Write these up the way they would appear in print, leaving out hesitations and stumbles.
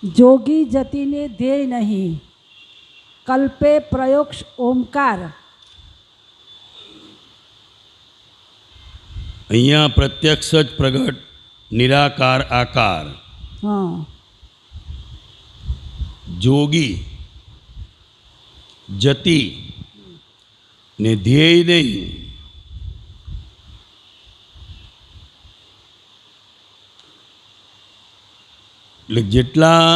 જોગી જતીને ધ્યેય નહીં, કલ્પે પ્રયોક્ષ ઓમકાર. અહીંયા પ્રત્યક્ષ જ પ્રગટ નિરાકાર આકાર. હા, જોગી જતી ને ધ્યેય નહીં. એટલે જેટલા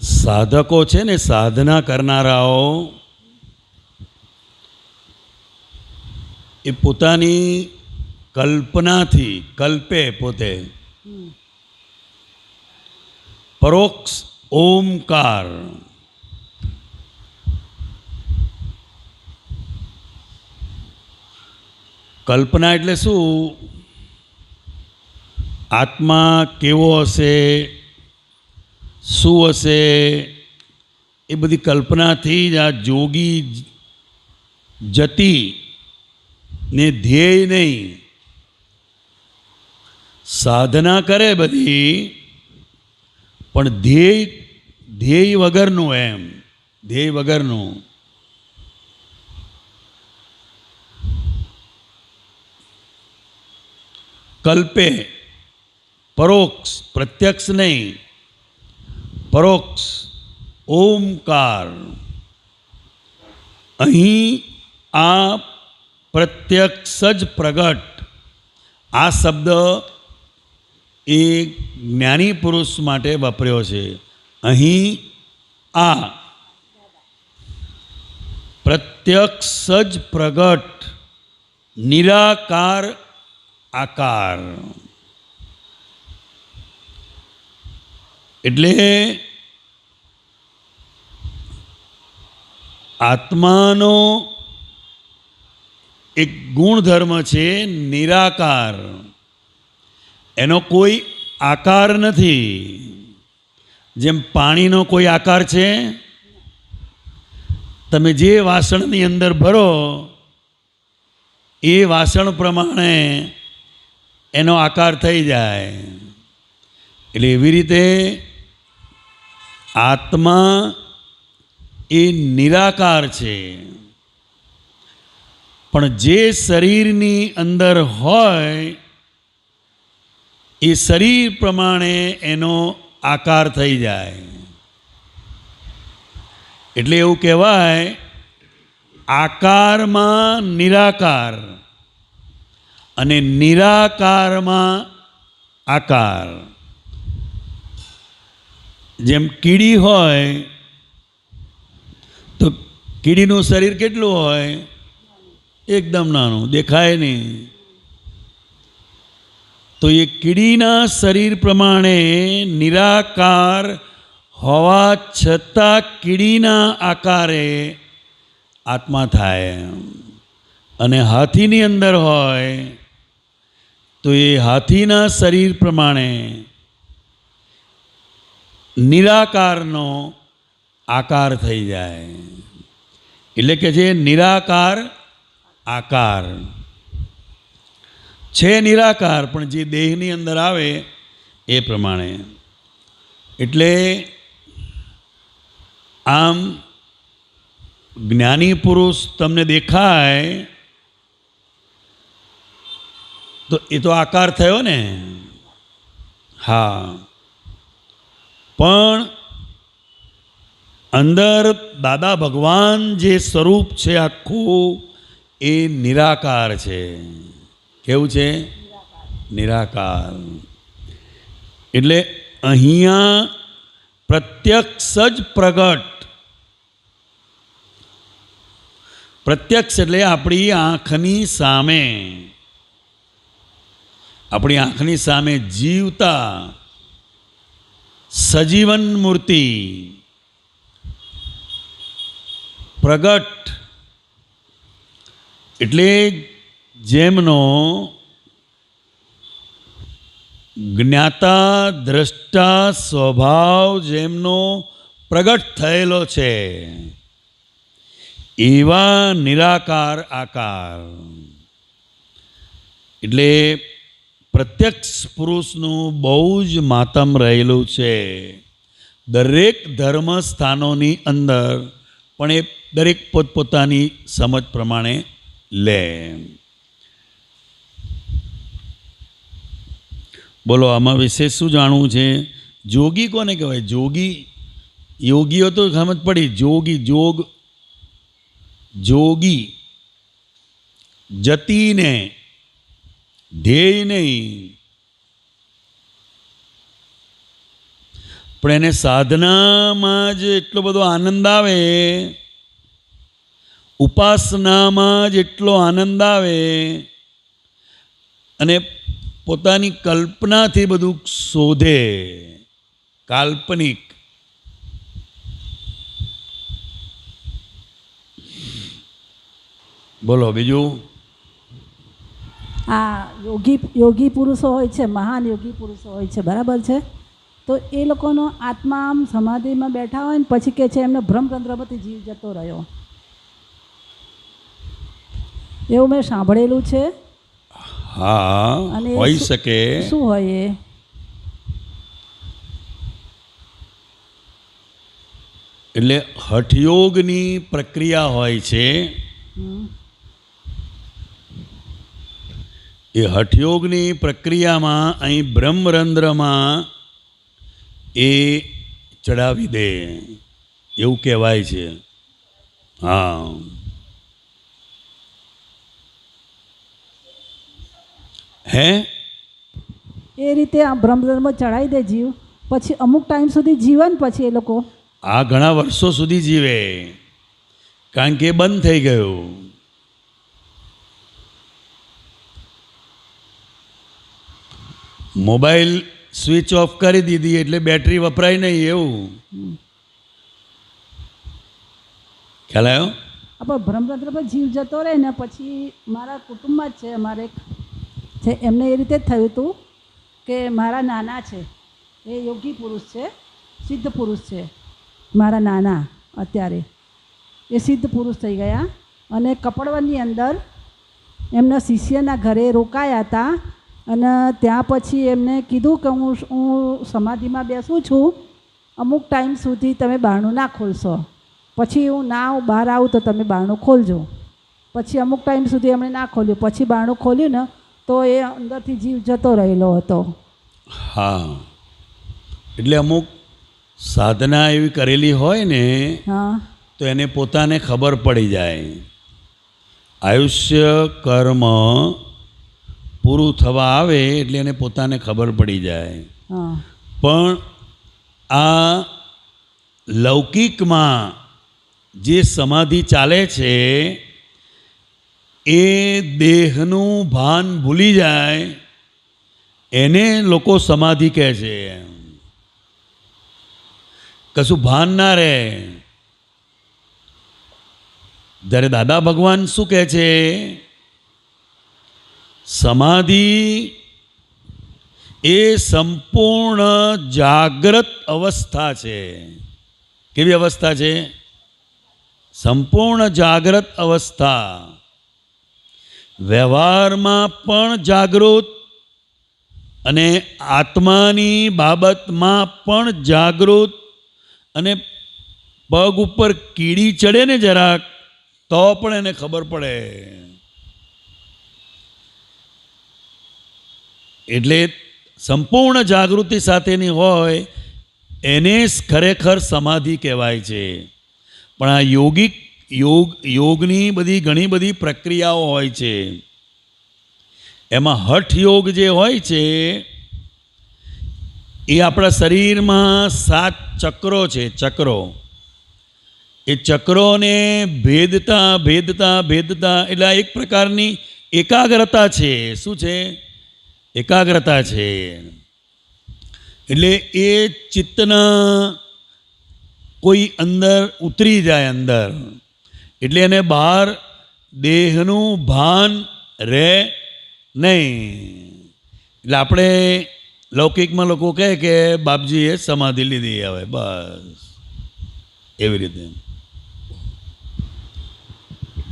સાધકો છે ને, સાધના કરનારાઓ, એ પોતાની કલ્પનાથી કલ્પે પોતે પરોક્ષ ઓમકાર. કલ્પના એટલે શું? આત્મા કેવો હશે, શું હશે, એ બધી કલ્પનાથી જ આ જોગી જતી ને ધ્યેય નહીં. સાધના કરે બધી, પણ ધ્યેય વગરનું, એમ ધ્યેય વગરનું. કલ્પે પરોક્ષ, પ્રત્યક્ષ નહીં, પરોક્ષ ઓમકાર. અહીં આ પ્રત્યક્ષ જ પ્રગટ, આ શબ્દ એ જ્ઞાની પુરુષ માટે વાપર્યો છે. અહીં આ પ્રત્યક્ષ જ પ્રગટ નિરાકાર આકાર. એટલે આત્માનો એક ગુણધર્મ છે નિરાકાર. એનો કોઈ આકાર નથી. જેમ પાણીનો કોઈ આકાર છે? તમે જે વાસણની અંદર ભરો એ વાસણ પ્રમાણે એનો આકાર થઈ જાય. એટલે એવી રીતે આત્મા એ નિરાકાર છે, પણ જે શરીરની અંદર હોય એ શરીર પ્રમાણે એનો આકાર થઈ જાય. એટલે એવું કહેવાય, આકારમાં નિરાકાર અને નિરાકારમાં આકાર. જેમ કીડી હોય તો કીડીનું શરીર કેટલું હોય? એકદમ નાનું, દેખાય નહીં. તો એ કીડીના શરીર પ્રમાણે નિરાકાર હોવા છતાં કીડીના આકારે આત્મા થાય. અને હાથીની અંદર હોય તો એ હાથીના શરીર પ્રમાણે નિરાકારનો આકાર થઈ જાય. એટલે કે જે નિરાકાર આકાર છે, નિરાકાર, પણ જે દેહની અંદર આવે એ પ્રમાણે. એટલે આમ જ્ઞાની પુરુષ તમને દેખાય તો એ તો આકાર થયો ને. હા, પણ અંદર દાદા ભગવાન જે સ્વરૂપ છે આખું એ નિરાકાર છે. કેવું છે? નિરાકાર. એટલે અહીંયા પ્રત્યક્ષ જ પ્રગટ. પ્રત્યક્ષ એટલે આપણી આંખની સામે, આપણી આંખની સામે જીવતા સજીવન મૂર્તિ પ્રગટ. એટલે જેમનો જ્ઞાતા દ્રષ્ટા સ્વભાવ જેમનો પ્રગટ થયેલો છે એવા નિરાકાર આકાર. એટલે પ્રત્યક્ષ પુરુષનું બહુ જ માતમ રહેલું છે. દરેક ધર્મ સ્થાનોની અંદર પણ એ દરેક પોતપોતાની સમજ પ્રમાણે લે. બોલો, આમાં વિશે શું જાણવું છે? જોગી કોને કહેવાય? જોગી, યોગીઓ તો સમજ પડી. જોગી, જોગી જતીને, ધ્યેય નહીં. પણ એને સાધનામાં જ એટલો બધો આનંદ આવે, ઉપાસનામાં જ એટલો આનંદ આવે, અને પોતાની કલ્પનાથી બધું શોધે, કાલ્પનિક. બોલો બીજું. આ યોગી પુરુષો હોય છે, મહાન યોગી પુરુષો હોય છે, બરાબર છે? તો એ લોકોનો આત્મા આમ સમાધિમાં બેઠા હોય ને પછી કે છે એમને બ્રહ્મરંધ્રમાંથી જીવ જતો રહ્યો, એવું મેં સાંભળેલું છે. હા, અને હોઈ શકે. શું હોય એ? એટલે હઠયોગની પ્રક્રિયા હોય છે. એ હઠયોગની પ્રક્રિયામાં અહીં બ્રહ્મરંધ્રમાં એ ચડાવી દે એવું કહેવાય છે. હા, હે એ રીતે આ બ્રહ્મરંધ્રમાં ચડાવી દે જીવ, પછી અમુક ટાઈમ સુધી જીવન પછી એ લોકો આ ઘણા વર્ષો સુધી જીવે, કારણ કે એ બંધ થઈ ગયું. મોબાઈલ સ્વિચ ઓફ કરી દીધી એટલે બેટરી વપરાય નહીં, એવું ખ્યાલ આવ્યો? આપણે બ્રહ્મરંધ્ર પર જીવ જતો રહે ને પછી મારા કુટુંબમાં જ છે, અમારે છે એમને એ રીતે જ થયું હતું કે મારા નાના છે એ યોગી પુરુષ છે, સિદ્ધ પુરુષ છે. મારા નાના અત્યારે એ સિદ્ધ પુરુષ થઈ ગયા અને કપડવનની અંદર એમના શિષ્યના ઘરે રોકાયા હતા. અને ત્યાં પછી એમને કીધું કે હું સમાધિમાં બેસું છું, અમુક ટાઈમ સુધી તમે બારણું ના ખોલશો, પછી હું બહાર આવું તો તમે બારણું ખોલજો. પછી અમુક ટાઈમ સુધી એમણે ના ખોલ્યું, પછી બારણું ખોલ્યું ને તો એ અંદરથી જીવ જતો રહેલો હતો. હા, એટલે અમુક સાધના એવી કરેલી હોય ને, હા, તો એને પોતાને ખબર પડી જાય. આયુષ્ય કર્મ પૂરું થવા આવે એટલે એને પોતાને ખબર પડી જાય. હા, પણ આ લૌકિકમાં જે સમાધિ ચાલે છે એ દેહનું ભાન ભૂલી જાય, એને લોકો સમાધિ કહે છે. કશું ભાન ના રહે. જ્યારે દાદા ભગવાન શું કહે છે? સમાધિ એ સંપૂર્ણ જાગ્રત અવસ્થા છે. કેવી અવસ્થા છે? સંપૂર્ણ જાગ્રત અવસ્થા. વ્યવહારમાં પણ જાગૃત અને આત્માની બાબતમાં પણ જાગૃત. અને પગ ઉપર કીડી ચડે ને જરાક તો પણ એને ખબર પડે. એટલે સંપૂર્ણ જાગૃતિ સાથેની હોય એને જ ખરેખર સમાધિ કહેવાય છે. પણ આ યોગની બધી ઘણી બધી પ્રક્રિયાઓ હોય છે. એમાં હઠ યોગ જે હોય છે એ આપણા શરીરમાં 7 ચક્રો છે. ચક્રો, એ ચક્રોને ભેદતા એટલે આ એક પ્રકારની એકાગ્રતા છે. શું છે? એકાગ્રતા છે. એટલે એ ચિત્તના કોઈ અંદર ઉતરી જાય અંદર, એટલે એને બહાર દેહનું ભાન રહે નહીં. એટલે આપણે લૌકિકમાં લોકો કહે કે બાપજીએ સમાધિ લીધી, હવે બસ એવી રીતે.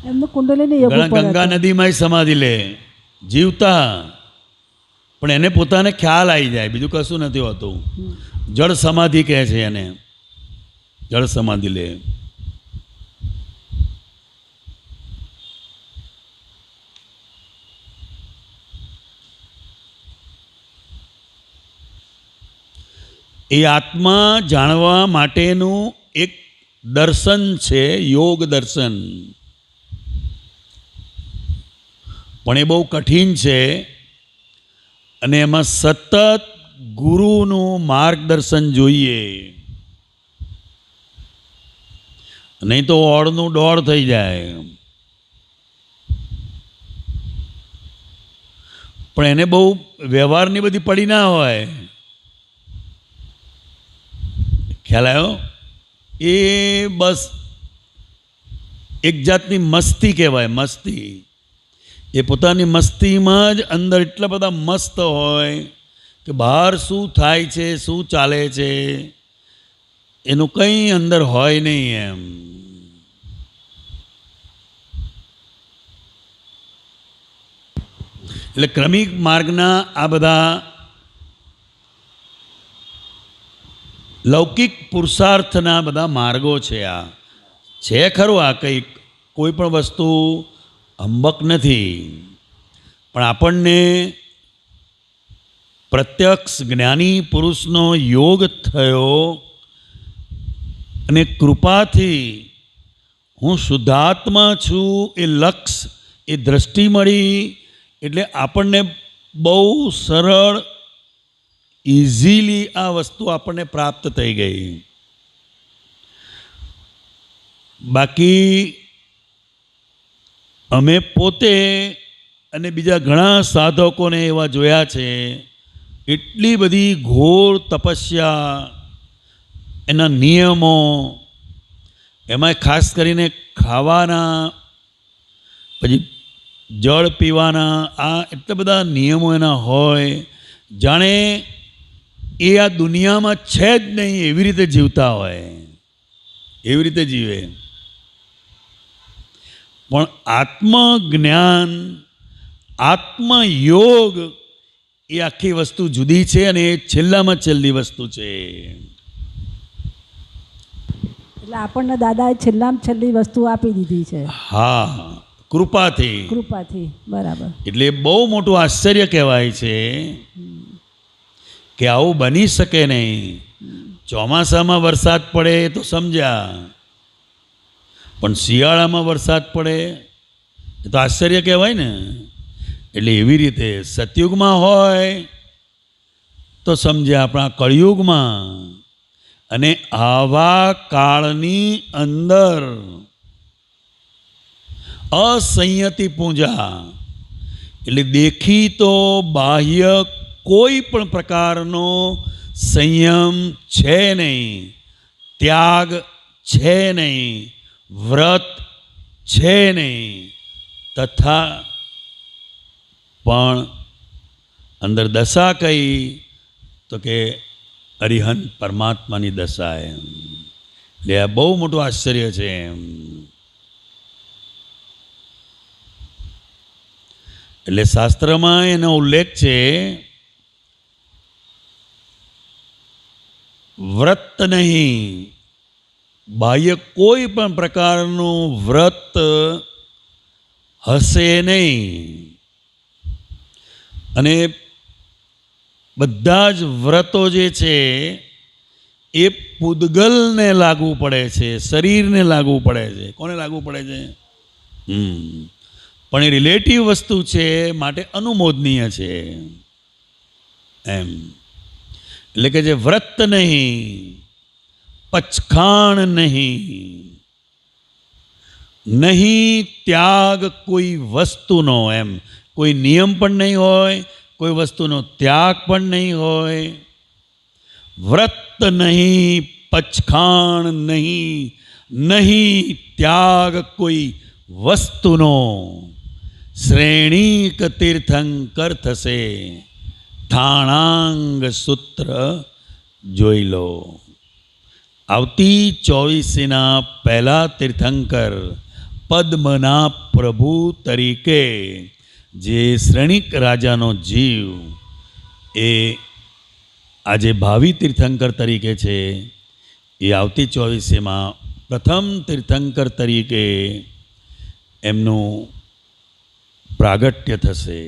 એમનું કુંડલીની યોગ ઉપર ગંગા નદીમાં સમાધિ લે જીવતા. પણ એને પોતાને ખ્યાલ આવી જાય, બીજું કશું નથી હોતું. જળ સમાધિ કહે છે એને, જળ સમાધિ લે. એ આત્મા જાણવા માટેનું એક દર્શન છે, યોગ દર્શન. પણ એ બહુ કઠિન છે અને એમાં સતત ગુરુનું માર્ગદર્શન જોઈએ, નહીં તો ઓળનું દોડ થઈ જાય. પણ એને બહુ વ્યવહારની બધી પડી ના હોય. ખ્યાલ આવ્યો? એ બસ એક જાતની મસ્તી કહેવાય, મસ્તી. એ પોતાની મસ્તીમાં જ અંદર એટલા બધા મસ્ત હોય કે બહાર શું થાય છે, શું ચાલે છે, એનું કંઈ અંદર હોય નહીં એમ. એટલે ક્રમિક માર્ગના આ બધા લૌકિક પુરુષાર્થના બધા માર્ગો છે. આ છે ખરું, આ કંઈક કોઈ પણ વસ્તુ અંબક નથી, પણ આપણને પ્રત્યક્ષ જ્ઞાની પુરુષનો યોગ થયો અને કૃપાથી હું શુદ્ધાત્મા છું એ લક્ષ, એ દ્રષ્ટિ મળી. એટલે આપણને બહુ સરળ, ઇઝીલી આ વસ્તુ આપણને પ્રાપ્ત થઈ ગઈ. બાકી અમે પોતે અને બીજા ઘણા સાધકોને એવા જોયા છે, એટલી બધી ઘોર તપસ્યા, એના નિયમો, એમાં ખાસ કરીને ખાવાના, પછી જળ પીવાના, આ એટલા બધા નિયમો એના હોય, જાણે એ આ દુનિયામાં છે જ નહીં એવી રીતે જીવતા હોય, એવી રીતે જીવે. પણ આત્મજ્ઞાન, આત્મયોગ એ આખી વસ્તુ જુદી છે અને એ છેલ્લામાં છેલ્લી વસ્તુ છે. એટલે આપણને દાદાએ છેલ્લામાં છેલ્લી વસ્તુ આપી દીધી છે. હા, કૃપાથી. કૃપાથી, બરાબર. એટલે બહુ મોટું આશ્ચર્ય કહેવાય છે કે આવું બની શકે નહીં. ચોમાસામાં વરસાદ પડે તો સમજ્યા, પણ શિયાળામાં વરસાદ પડે એ તો આશ્ચર્ય કહેવાય ને. એટલે એવી રીતે સતયુગમાં હોય તો સમજ્યા, આપણા કળિયુગમાં અને આવા કાળની અંદર અસંયતિ પૂજા, એટલે દેખી તો બાહ્ય કોઈ પણ પ્રકારનો સંયમ છે નહીં, ત્યાગ છે નહીં, વ્રત છે નહીં, તથા પણ અંદર દશા કઈ તો કે અરિહંત પરમાત્માની દશા. એમ એટલે આ બહુ મોટું આશ્ચર્ય છે. એમ એટલે શાસ્ત્રમાં એનો ઉલ્લેખ છે, વ્રત નહીં, બાહ્ય કોઈ પણ પ્રકારનું વ્રત હશે નહીં. અને બધા જ વ્રતો જે છે એ પૂદગલને લાગુ પડે છે, શરીરને લાગુ પડે છે. કોને લાગુ પડે છે? પણ એ રિલેટિવ વસ્તુ છે, માટે અનુમોદનીય છે. એમ એટલે કે જે વ્રત નહીં, પચખાણ નહીં, નહીં ત્યાગ કોઈ વસ્તુનો, એમ કોઈ નિયમ પણ નહીં હોય, કોઈ વસ્તુનો ત્યાગ પણ નહીં હોય. વ્રત નહીં, પચખાણ નહીં, નહીં ત્યાગ કોઈ વસ્તુનો, શ્રેણીક તીર્થંકર થશે, ઠાણાંગ સૂત્ર જોઈ લો. આવતી 24ના પહેલા તીર્થંકર પદ્મના પ્રભુ તરીકે જે શ્રેણીક રાજાનો જીવ એ આજે ભાવિ તીર્થંકર તરીકે છે એ આવતી 24માં પ્રથમ તીર્થંકર તરીકે એમનું પ્રાગટ્ય થશે.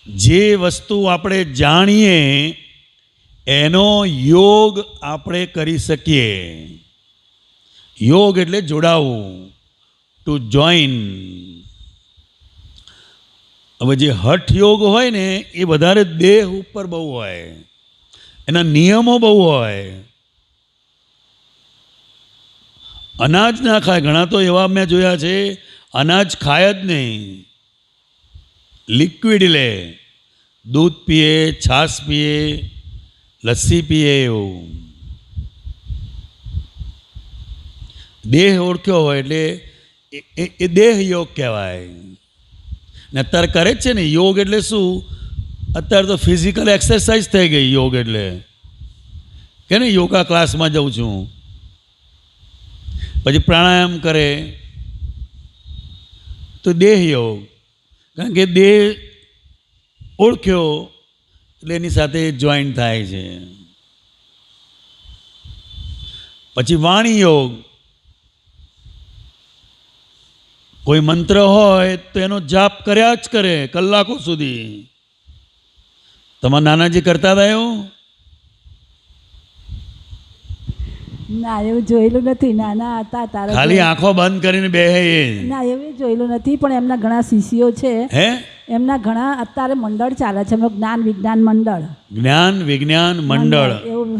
જે વસ્તુ આપણે જાણીએ એનો યોગ આપણે કરી શકીએ. યોગ એટલે જોડાવું, ટુ જોઈન. હવે જે હઠ યોગ હોય ને એ વધારે દેહ ઉપર બહુ હોય, એના નિયમો બહુ હોય. અનાજ ના ખાય, ઘણા તો એવા મેં જોયા છે અનાજ ખાય જ નહીં, લિક્વિડ લે, દૂધ પીએ, છાશ પીએ, લસ્સી પીએ. એવું દેહ ઓળખ્યો હોય એટલે એ દેહ યોગ કહેવાય. ને અત્યારે કરે જ છે ને યોગ. એટલે શું, અત્યારે તો ફિઝિકલ એક્સરસાઇઝ થઈ ગઈ યોગ એટલે. કે ને યોગા ક્લાસમાં જાઉં છું, પછી પ્રાણાયામ કરે તો દેહ યોગ. કારણ કે દેહ ઓળખ્યો એટલે એની સાથે જોઈન્ટ થાય છે. પછી વાણી યોગ. કોઈ મંત્ર હોય તો એનો જાપ કર્યા જ કરે કલાકો સુધી. તમારા નાનાજી કરતા હતા એવું? ના, એવું જોયેલું નથી. નાના હતા તારે ખાલી આંખો બંધ કરીને બેહે એ? ના, એવું જોયેલું નથી. પણ એમના ઘણા શિષ્યો છે. હે? એમના ઘણા અત્યારે મંડળ ચાલે છે, એમનું જ્ઞાન વિજ્ઞાન મંડળ. જ્ઞાન વિજ્ઞાન મંડળ,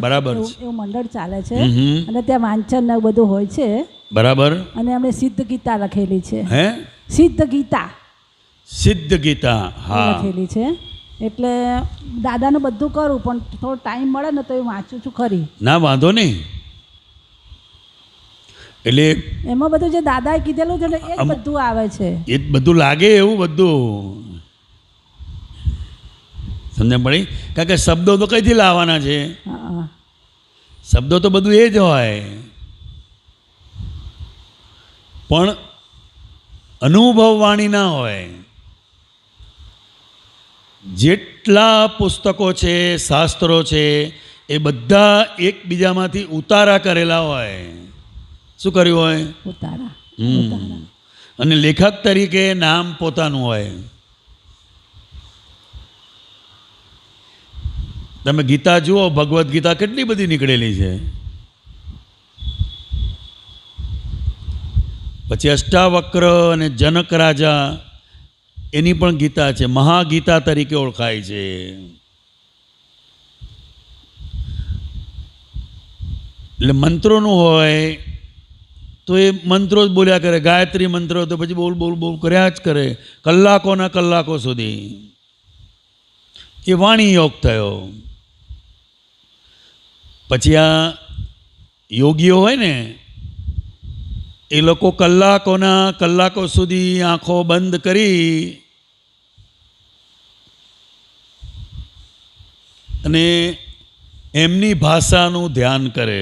બરાબર છે. એવું મંડળ ચાલે છે અને ત્યાં વાંચન ને બધું હોય છે. બરાબર. અને એમણે સિદ્ધ ગીતા લખેલી છે. હે? સિદ્ધ ગીતા. સિદ્ધ ગીતા, હા, લખેલી છે. એટલે દાદાનું બધું કરું, પણ થોડો ટાઈમ મળે ને તો એ વાંચું છું ખરી. ના, વાંધો નહીં. એટલે એમાં બધું જે દાદાએ કીધેલું છે ને એ જ બધું આવે છે. એ બધું લાગે એવું બધું સમજણ પડી. કારણ કે શબ્દો તો કઈથી લાવવાના છે? હા, શબ્દો તો બધું એ જ હોય, પણ અનુભવ વાણી ના હોય. જેટલા પુસ્તકો છે, શાસ્ત્રો છે, એ બધા એકબીજામાંથી ઉતારા કરેલા હોય. શું કર્યું હોય? ઉતારા. અને લેખક તરીકે નામ પોતાનું હોય. તમે ગીતા જુઓ, ભગવદ્ ગીતા કેટલી બધી નીકળેલી છે. પછી અષ્ટાવક્ર અને જનક રાજા, એની પણ ગીતા છે, મહાગીતા તરીકે ઓળખાય છે. એટલે મંત્રોનું હોય તો એ મંત્રો જ બોલ્યા કરે. ગાયત્રી મંત્રો તો પછી બોલ બોલ બોલ કર્યા જ કરે કલાકોના કલાકો સુધી. એ વાણી યોગ થયો. પછી આ યોગીઓ હોય ને, એ લોકો કલાકોના કલાકો સુધી આંખો બંધ કરી અને એમની ભાષાનું ધ્યાન કરે.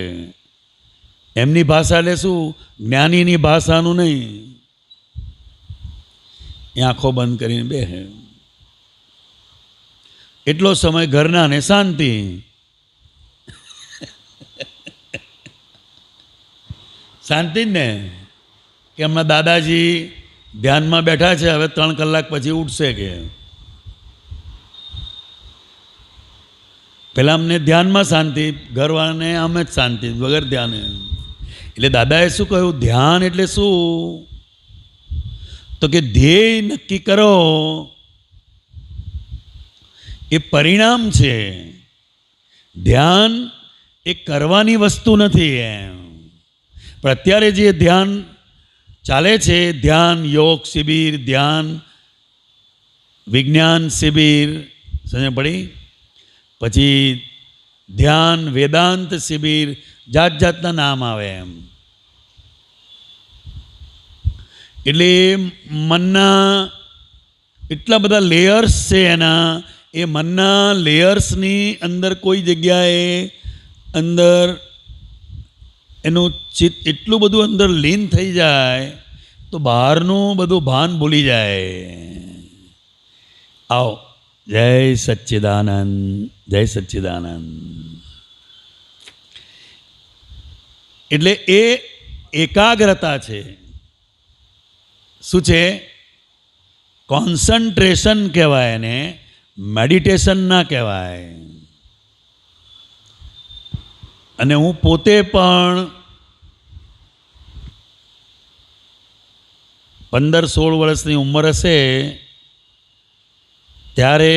એમની ભાષા એટલે શું? જ્ઞાનીની ભાષાનું નહીં. એ આંખો બંધ કરીને બેસે. એટલો સમય ઘરના ને શાંતિ. શાંતિ જ ને, કે હમણાં દાદાજી ધ્યાનમાં બેઠા છે, હવે 3 કલાક પછી ઉઠશે કે. પેલા અમને ધ્યાનમાં શાંતિ, ઘરવાળાને આમ જ શાંતિ વગર ધ્યાને. એટલે દાદાએ શું કહ્યું? ધ્યાન એટલે શું? તો કે ધ્યેય નક્કી કરો, એ પરિણામ છે. ધ્યાન એ કરવાની વસ્તુ નથી એમ. પણ અત્યારે જે ધ્યાન ચાલે છે, ધ્યાન યોગ શિબિર, ધ્યાન વિજ્ઞાન શિબિર, સમજ પડી? પછી ધ્યાન વેદાંત શિબિર, જાત જાતના નામ આવે એમ. એટલે મનના એટલા બધા લેયર્સ છે એના. એ મનના લેયર્સની અંદર કોઈ જગ્યાએ અંદર એનું ચિત્ત એટલું બધું અંદર લીન થઈ જાય તો બહારનું બધું ભાન ભૂલી જાય. આવો, જય સચ્ચિદાનંદ, જય સચ્ચિદાનંદ. એટલે એ એકાગ્રતા છે. શું છે? કોન્સન્ટ્રેશન કહેવાય એને, મેડિટેશન ના કહેવાય. અને હું પોતે પણ 15-16 વર્ષની ઉંમર હશે ત્યારે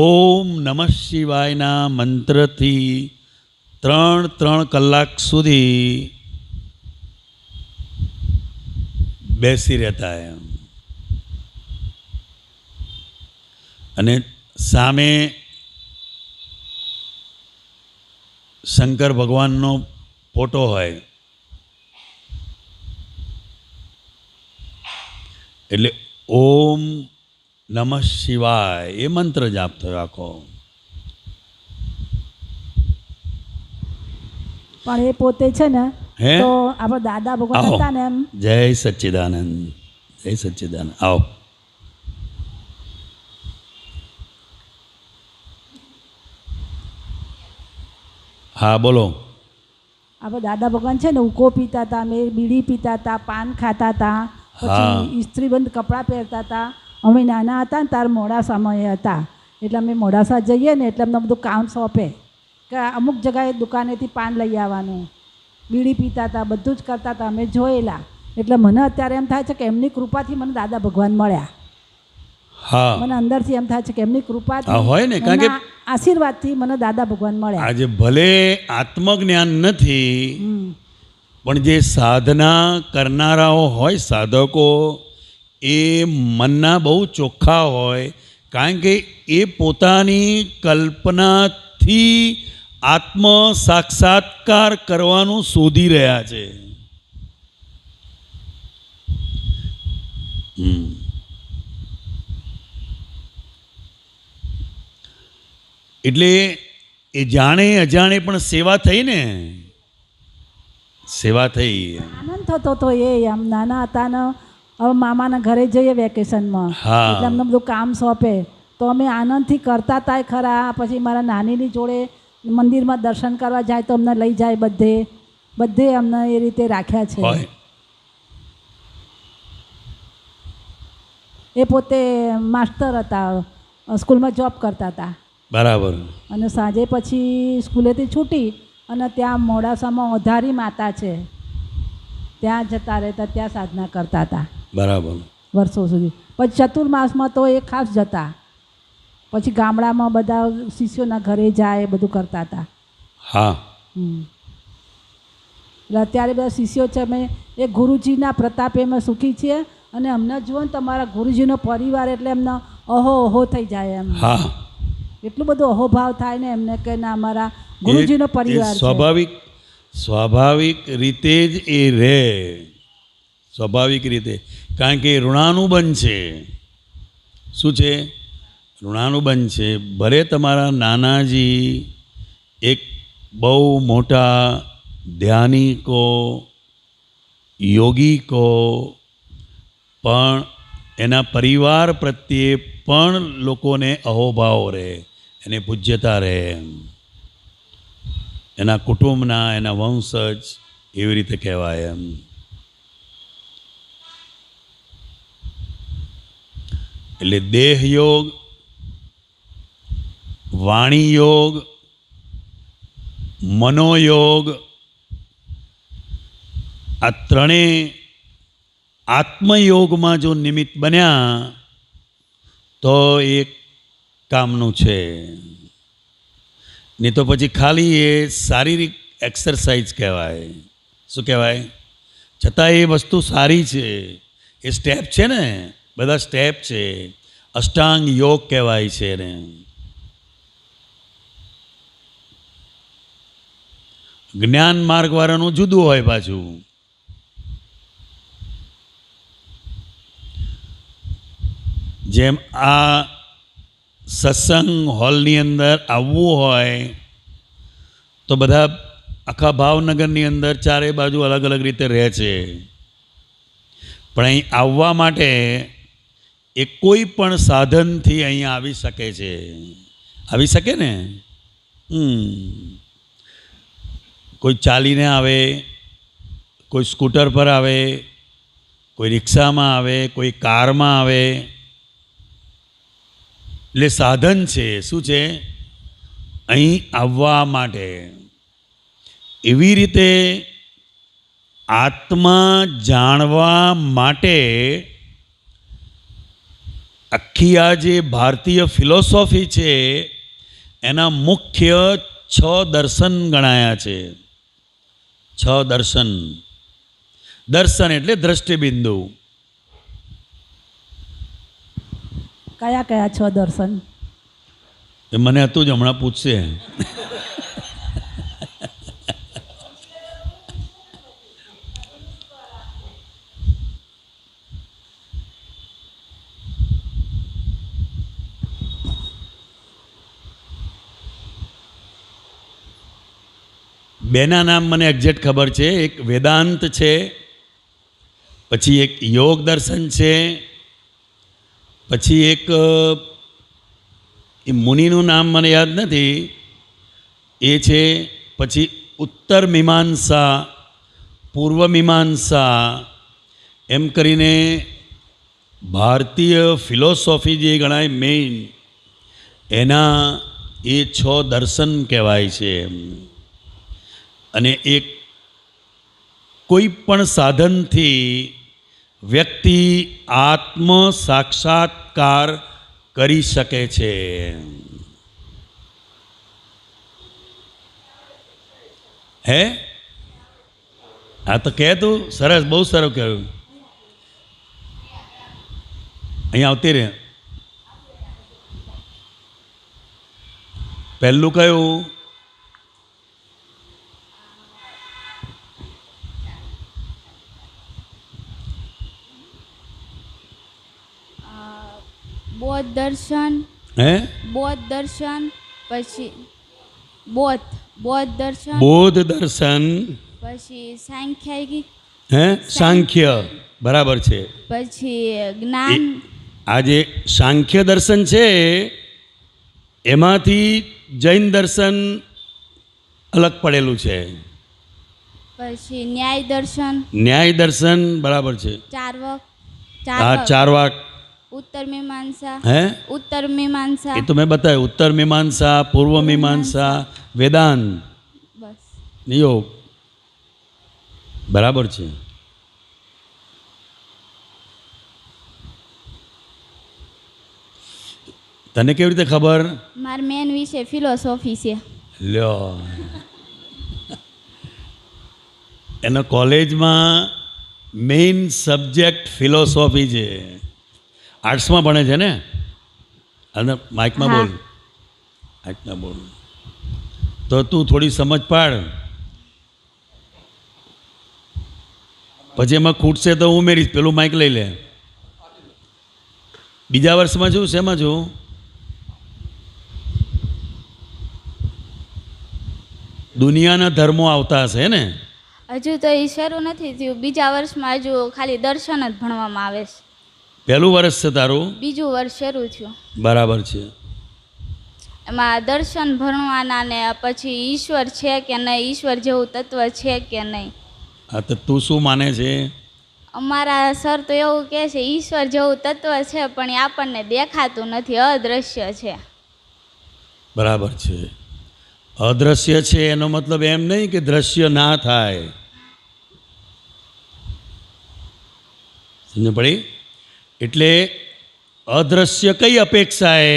ઓમ નમઃ શિવાયના મંત્રથી 3 કલાક સુધી બેસી રહેતા એમ. અને સામે શંકર ભગવાનનો ફોટો હોય એટલે ઓમ નમઃ શિવાય એ મંત્ર જાપ થયો આખો. પણ એ પોતે છે ને હે? તો આપણા દાદા ભગવાન આવો. હતા ને એમ. જય સચ્ચિદાનંદ, જય સચ્ચિદાનંદ. આવો. હા બોલો. આપણા દાદા ભગવાન છે ને ઉકો પીતા હતા, અમે બીડી પીતા હતા, પાન ખાતા હતા, હા. પછી ઇસ્ત્રીબંધ કપડાં પહેરતા હતા. અમે નાના હતા ને તાર મોડાસામાં એ હતા એટલે અમે મોડાસા જઈએ ને એટલે અમને બધું કામ સોંપે કે અમુક જગાએ દુકાનેથી પાન લઈ આવવાનું. બીડી પીતા હતા, બધું જ કરતા હતા, અમે જોયેલા. એટલે મને અત્યારે એમ થાય છે કે એમની કૃપાથી મને દાદા ભગવાન મળ્યા. હા, મને અંદરથી એમ થાય છે કે એમની હા કૃપાથી, હોય ને, કારણ કે એમના આશીર્વાદથી મને દાદા ભગવાન મળ્યા. આજે ભલે આત્મજ્ઞાન નથી, હમ. પણ જે સાધના કરનારાઓ હોય, સાધકો, એ મનના બહુ ચોખ્ખા હોય. કારણ કે એ પોતાની કલ્પનાથી આત્મ સાક્ષાત્કાર કરવાનું શોધી રહ્યા છે. એટલે એ જાણે અજાણે પણ સેવા થઈ ને, સેવા થઈ. આનંદ થતો હતો એ આમ નાના હતા ને. હવે મામાના ઘરે જઈએ વેકેશનમાં હા. એટલે અમને બધું કામ સોંપે તો અમે આનંદથી કરતા હતા ખરા. પછી મારા નાનીની જોડે મંદિરમાં દર્શન કરવા જાય તો અમને લઈ જાય, બધે અમને એ રીતે રાખ્યા છે. હોય. એ પોતે માસ્ટર હતા, સ્કૂલમાં જોબ કરતા હતા. બરાબર. અને સાંજે પછી સ્કૂલેથી છૂટી અને ત્યાં મોડાસામાં ઓધારી માતા છે ત્યાં જતા રહેતા, ત્યાં સાધના કરતા હતા બરાબર. વર્ષો સુધી. પછી ચતુર્માસમાં તો એ ખાસ જતા. પછી ગામડામાં બધા શિષ્યોના ઘરે જાય, એ બધું કરતા હતા. હા. એટલે અત્યારે બધા શિષ્યો છે, અમે એ ગુરુજીના પ્રતાપે અમે સુખી છીએ. અને અમને જુઓ ને તમારા ગુરુજીનો પરિવાર એટલે એમને અહો થઈ જાય એમ. હા, એટલું બધું અહોભાવ થાય ને એમને કે ના અમારા ગુરુજીનો પરિવાર છે. સ્વાભાવિક રીતે જ એ રહે, સ્વાભાવિક રીતે. કારણ કે ઋણાનુબંધ છે. શું છે? ઋણાનુબંધ છે. ભલે તમારા નાનાજી એક બહુ મોટા ધ્યાનીકો, યોગીકો, પણ એના પરિવાર પ્રત્યે પણ લોકોને અહોભાવ રહે, એને પૂજ્યતા રહે. એના કુટુંબના, એના વંશજ એવી રીતે કહેવાય એમ. એટલે દેહ યોગ, વાણી યોગ, મનોયોગ, આ ત્રણેય આત્મયોગમાં જો નિમિત્ત બન્યા તો એક કામનું છે. નહીં તો પછી ખાલી એ શારીરિક એક્સરસાઇઝ કહેવાય. શું કહેવાય? છતાં એ વસ્તુ સારી છે. એ સ્ટેપ છે ને, બધા સ્ટેપ છે. અષ્ટાંગ યોગ કહેવાય છે એને. જ્ઞાન માર્ગવાળાનું જુદું હોય પાછું. જેમ આ સત્સંગ હોલની અંદર આવવું હોય તો બધા આખા ભાવનગરની અંદર ચારે બાજુ અલગ અલગ રીતે રહે છે. પણ અહીં આવવા માટે એ કોઈ પણ સાધનથી અહીં આવી શકે છે. આવી શકે ને? કોઈ ચાલીને આવે, કોઈ સ્કૂટર પર આવે, કોઈ રિક્ષામાં આવે, કોઈ કારમાં આવે. એટલે સાધન છે. શું છે? અહીં આવવા માટે. એવી રીતે આત્મા જાણવા માટે આખી આ જે ભારતીય ફિલોસોફી છે એના મુખ્ય 6 દર્શન ગણાયા છે. 6 દર્શન. દર્શન એટલે દ્રષ્ટિબિંદુ. કયા કયા 6 દર્શન? એ મને હતું જ, હમણાં પૂછશે. બેના નામ મને એક્ઝેક્ટ ખબર છે. એક વેદાંત છે, પછી એક યોગ દર્શન છે, પછી એક એ મુનિનું નામ મને યાદ નથી એ છે, પછી ઉત્તર મીમાંસા, પૂર્વ મીમાંસા, એમ કરીને ભારતીય ફિલોસોફી જે ગણાય મેઇન એના એ 6 દર્શન કહેવાય છે. અને એક કોઈ પણ સાધનથી વ્યક્તિ આત્મ સાક્ષાત્કાર કરી શકે છે. હે? હા તો કહે તું. સરસ, બહુ સરસ કહ્યું. અહીંયા આવતી રહે. પહેલું કયું? બૌદ્ધ દર્શન. હે? બૌદ્ધ દર્શન, પછી બૌદ્ધ દર્શન, બૌદ્ધ દર્શન, પછી સાંખ્યિક, હે? સાંખ્ય. બરાબર છે. પછી જ્ઞાન. આ જે સાંખ્ય દર્શન છે એમાંથી જૈન દર્શન અલગ પડેલું છે. પછી ન્યાય દર્શન. ન્યાય દર્શન. બરાબર છે. ચારવાક. ઉત્તર મીમાંસા. હે? ઉત્તર મીમાંસા. એ તો મેં બતાવ્યું. ઉત્તર મીમાંસા, પૂર્વ મીમાંસા, વેદાંત, બસ. યોગ. બરાબર છે. તને કેવી રીતે ખબર? મારા મેન વિષય ફિલોસોફી છે. લ્યો, એનો કોલેજમાં મેઇન સબ્જેક્ટ ફિલોસોફી છે. આર્ટ્સમાં ભણે છે ને? અને માઇકમાં બોલ. માઇકમાં બોલ. તો તું થોડી સમજ પાડ. પછી એમાં ખૂટશે તો હું ઉમેરીશ. પેલું માઇક લઈ લે. બીજા વર્ષમાં છું? શેમાં છું? દુનિયાના ધર્મો આવતા હશે ને? હજુ તો એ શરૂ નથી થયું. બીજા વર્ષમાં હજુ ખાલી દર્શન જ ભણવામાં આવે છે. પહેલું વર્ષ છે તારું? બીજું વર્ષ શરૂ થયું. બરાબર છે. એમાં દર્શન ભણવાના ને પછી ઈશ્વર છે કે નહીં, ઈશ્વર જેવું તત્વ છે કે નહીં. હા, તો તું શું માને છે? અમારા સર તો એવું કહે છે ઈશ્વર જેવું તત્વ છે પણ એ આપણને દેખાતું નથી, અદ્રશ્ય છે. બરાબર છે. અદ્રશ્ય છે એનો મતલબ એમ નહીં કે દ્રશ્ય ના થાય. સમજ પડી? એટલે અદ્રશ્ય કઈ અપેક્ષાએ?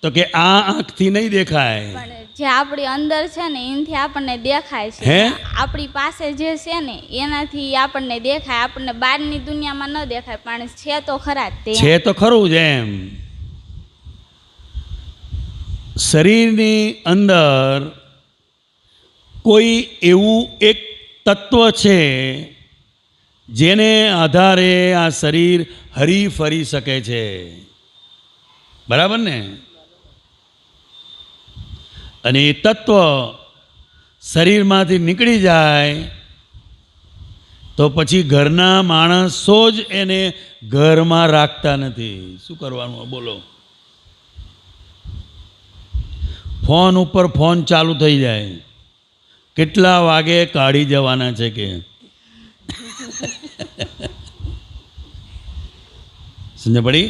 તો કે આ આંખથી નહીં દેખાય, પણ જે આપણી અંદર છે ને એનાથી આપણને દેખાય છે. હે? આપણી પાસે જે છે ને એનાથી આપણને દેખાય. આપણને બહારની દુનિયામાં ન દેખાય પણ છે તો ખરા જ તે. છે તો ખરું જ. એમ શરીરની અંદર કોઈ એવું એક તત્વ છે જેને આધારે આ શરીર હરી ફરી શકે છે. બરાબર ને? અને એ તત્વ શરીરમાંથી નીકળી જાય તો પછી ઘરના માણસો જ એને ઘરમાં રાખતા નથી. શું કરવાનું બોલો? ફોન ઉપર ફોન ચાલુ થઈ જાય, કેટલા વાગે કાઢી જવાના છે કે સમજ પડી?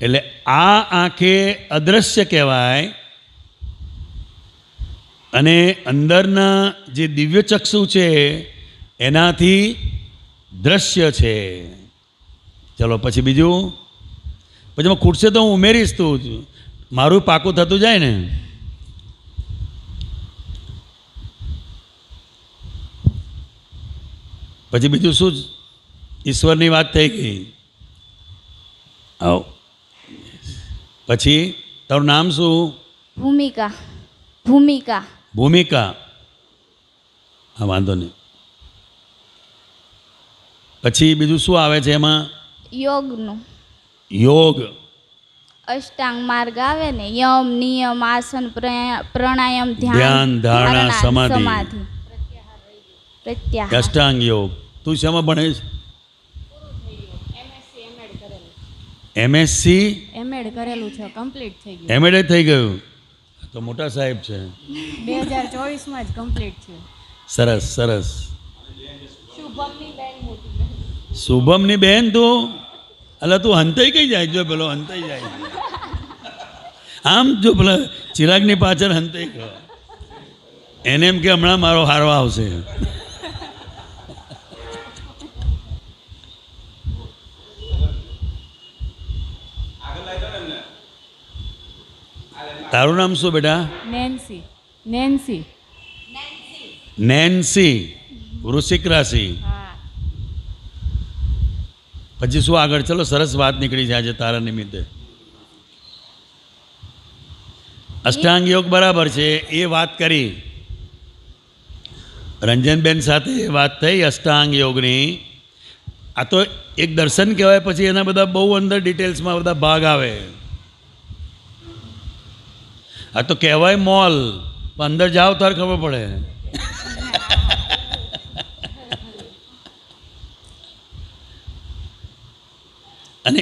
એટલે આ આંખે અદ્રશ્ય કહેવાય, અને અંદરના જે દિવ્ય ચક્ષુ છે એનાથી દ્રશ્ય છે. ચલો પછી બીજું, પછી ખૂટશે તો હું ઉમેરીશ, તું મારું પાકું થતું જાય ને. પછી બીજું શું? ઈશ્વરની વાત થઈ ગઈ. આવો પછી તારું નામ શું? ભૂમિકા. ભૂમિકા. ભૂમિકા. હા, વાંધો નહીં. પછી બીજું શું આવે છે એમાં? યોગનું. યોગ. અષ્ટાંગ માર્ગ આવે ને, યમ, નિયમ, આસન, પ્રાણાયામ, ધ્યાન, ધારણા, સમાધિ. પ્રત્યાહાર. અષ્ટાંગ યોગ. તું શેમાં ભણે છે? એમએસસી એમએડ કરેલું છે, કમ્પ્લીટ થઈ ગયું. એમએડ થઈ ગયું તો મોટા સાહેબ છે. 2024માં જ કમ્પ્લીટ છે. સરસ સરસ. શુભમની બેન તું? અલા તું હંતાઈ કઈ જાય? જો પેલો હંતાઈ જાય, આમ જો પેલા ચિરાગની પાછળ હંતાઈ ગયો, એને એમ કે હમણાં મારો હારો આવશે. તારું નામ શું બેટા? નેન્સી. નેન્સી. નેન્સી. વૃશ્ચિક રાશિ. હા. પછી શું આગળ? ચલો, સરસ વાત નીકળી છે આજે તારા નિમિત્તે. અષ્ટાંગ યોગ બરાબર છે, એ વાત કરી. રંજનબેન સાથે વાત થઈ અષ્ટાંગ યોગની. આ તો એક દર્શન કહેવાય, પછી એના બધા બહુ અંદર ડિટેલ્સમાં બધા ભાગ આવે. આ તો કહેવાય મોલ, પણ અંદર જાઓ તાર ખબર પડે. અને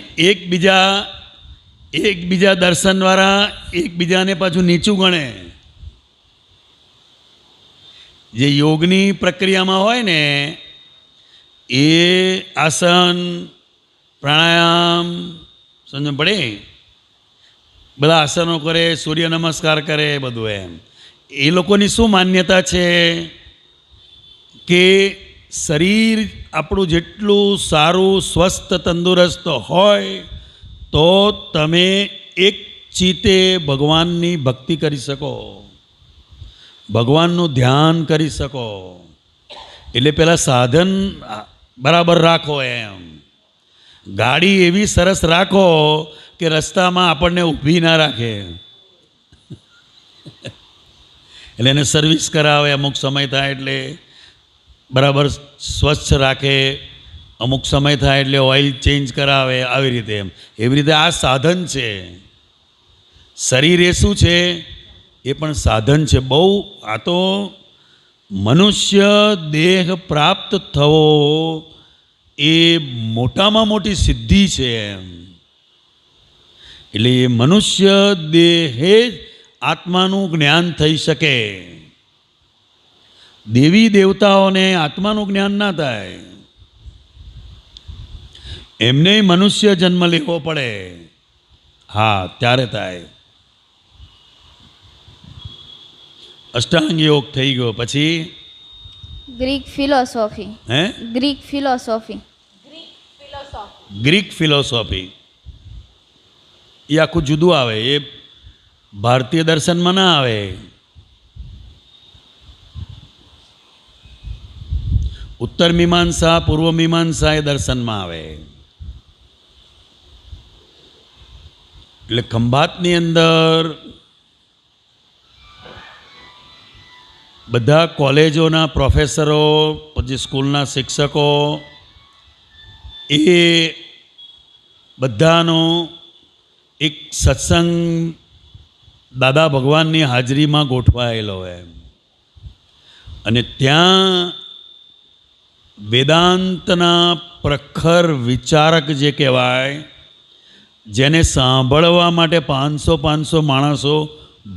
એકબીજા દર્શન દ્વારા એકબીજાને પાછું નીચું ગણે. જે યોગની પ્રક્રિયામાં હોય ને, એ આસન, પ્રાણાયામ, સમજ પડે, બધા આસનો કરે, સૂર્ય નમસ્કાર કરે, બધું એમ. એ લોકોની શું માન્યતા છે કે શરીર આપણું જેટલું સારું, સ્વસ્થ, તંદુરસ્ત હોય તો તમે એક ચિત્તે ભગવાનની ભક્તિ કરી શકો, ભગવાનનું ધ્યાન કરી શકો. એટલે પેલા સાધન બરાબર રાખો એમ. ગાડી એવી સરસ રાખો કે રસ્તામાં આપણને ઊભી ના રાખે. એટલે એને સર્વિસ કરાવે, અમુક સમય થાય એટલે બરાબર સ્વચ્છ રાખે, અમુક સમય થાય એટલે ઓઇલ ચેન્જ કરાવે, આવી રીતે એમ. એવી રીતે આ સાધન છે. શરીર એ શું છે? એ પણ સાધન છે. બહુ આ તો મનુષ્ય દેહ પ્રાપ્ત થવો એ મોટામાં મોટી સિદ્ધિ છે એમ. એટલે એ મનુષ્ય દેહે જ આત્માનું જ્ઞાન થઈ શકે. દેવી દેવતાઓને આત્માનું જ્ઞાન ના થાય, એમને મનુષ્ય જન્મ લેવો પડે. હા, ત્યારે થાય. અષ્ટાંગ યોગ થઈ ગયો. પછી ગ્રીક ફિલોસોફી. હે? Greek philosophy. ગ્રીક ફિલોસોફી એ આખું જુદું આવે, એ ભારતીય દર્શનમાં ના આવે. ઉત્તર મીમાંસા, પૂર્વ મીમાંસા એ દર્શનમાં આવે. એટલે ખંભાતની અંદર બધા કોલેજોના પ્રોફેસરો, પછી સ્કૂલના શિક્ષકો, એ બધાનો એક સત્સંગ દાદા ભગવાનની હાજરીમાં ગોઠવાયેલો એમ. અને ત્યાં વેદાંતના પ્રખર વિચારક જે કહેવાય, જેને સાંભળવા માટે 500 માણસો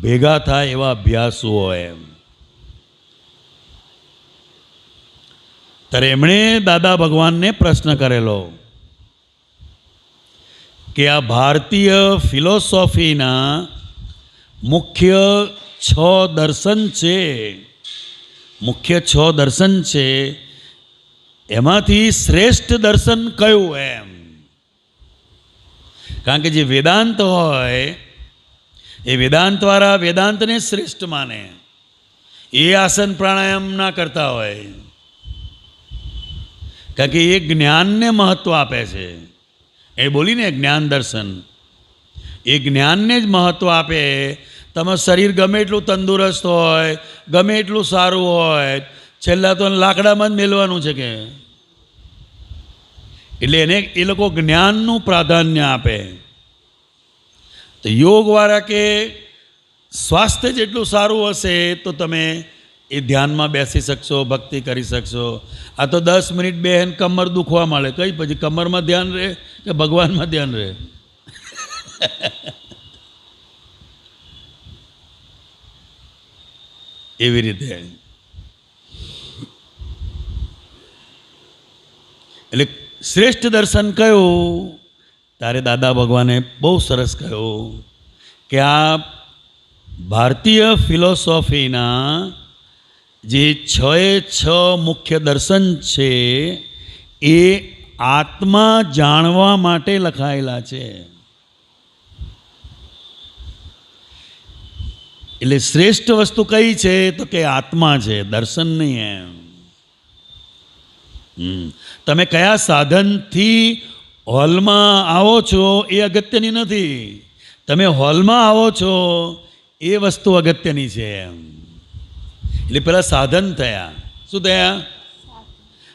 ભેગા થાય એવા અભ્યાસુ હોય, ત્યારે એમણે દાદા ભગવાનને પ્રશ્ન કરેલો કે આ ભારતીય ફિલોસોફીના મુખ્ય 6 દર્શન છે, એમાંથી શ્રેષ્ઠ દર્શન કયું એમ? કારણ કે જે વેદાંત હોય એ વેદાંતવાળા વેદાંતને શ્રેષ્ઠ માને, એ આસન પ્રાણાયામ ના કરતા હોય, કારણ કે એ જ્ઞાનને મહત્ત્વ આપે છે. એ બોલીને જ્ઞાન દર્શન, એ જ્ઞાનને જ મહત્ત્વ આપે. તમારું શરીર ગમે એટલું તંદુરસ્ત હોય, ગમે એટલું સારું હોય, છેલ્લા તો લાકડામાં જ મેળવાનું છે કે, એટલે એને એ લોકો જ્ઞાનનું પ્રાધાન્ય આપે. તો યોગવાળા કે સ્વાસ્થ્ય જેટલું સારું હશે તો તમે એ ધ્યાનમાં બેસી શકશો, ભક્તિ કરી શકશો. આ તો 10 મિનિટ બેન કમર દુખવા મળે, કઈ પછી કમરમાં ધ્યાન રહે કે ભગવાનમાં ધ્યાન રહે? એવી રીતે એટલે શ્રેષ્ઠ દર્શન કયું? તારે દાદા ભગવાને બહુ સરસ કહ્યું કે આ ભારતીય ફિલોસોફીના જે 6 મુખ્ય દર્શન છે એ આત્મા જાણવા માટે લખાયેલા છે. એટલે શ્રેષ્ઠ વસ્તુ કઈ છે તો કે આત્મા છે, દર્શન નહીં એમ. તમે કયા સાધનથી હોલમાં આવો છો એ અગત્યની નથી, તમે હોલમાં આવો છો એ વસ્તુ અગત્યની છે એમ. એટલે પેલા સાધન થયા. શું થયા?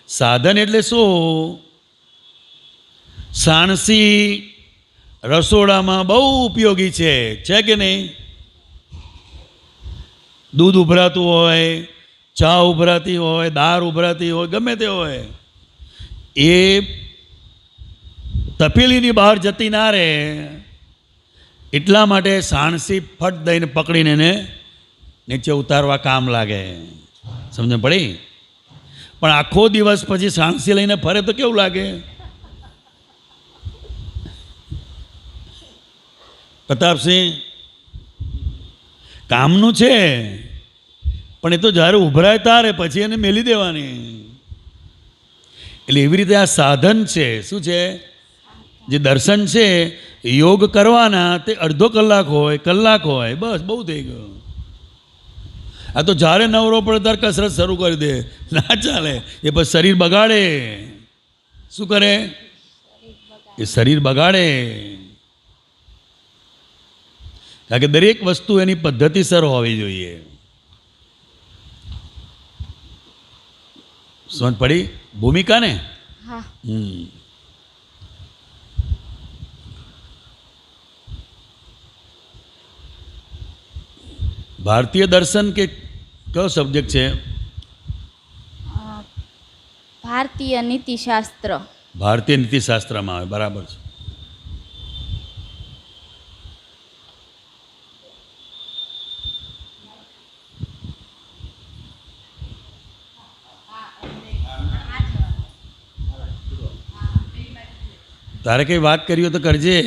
સાધન એટલે શું? સાણસી રસોડામાં બહુ ઉપયોગી છે કે નહીં? દૂધ ઉભરાતું હોય, ચા ઉભરાતી હોય, દાળ ઉભરાતી હોય, ગમે તે હોય, એ તપેલીની બહાર જતી ના રહે એટલા માટે સાણસી ફટ દઈને પકડીને એને નીચે ઉતારવા કામ લાગે. સમજ પડી? પણ આખો દિવસ પછી સાણસી લઈને ફરે તો કેવું લાગે? પ્રતાપસિંહ, કામનું છે પણ એ તો જ્યારે ઉભરાય તારે પછી એને મેલી દેવાની. એટલે એવી રીતે આ સાધન છે. શું છે? જે દર્શન છે યોગ કરવાના તે અડધો કલાક હોય, કલાક હોય, બસ બહુ થઈ ગયું. આ તો જ્યારે નવરો પડે ત્યારે કસરત શરૂ કરી દે, ના ચાલે. એ પછી શરીર બગાડે. શું કરે? એ શરીર બગાડે. કારણ કે દરેક વસ્તુ એની પદ્ધતિસર હોવી જોઈએ. સમજ પડી ભૂમિકા ને? હા. ભારતીય દર્શન કે કયો સબ્જેક્ટ છે? ભારતીય નીતિશાસ્ત્ર. ભારતીય નીતિશાસ્ત્રમાં આવે, બરાબર છે. તારે કઈ વાત કરી હોય તો કરજે.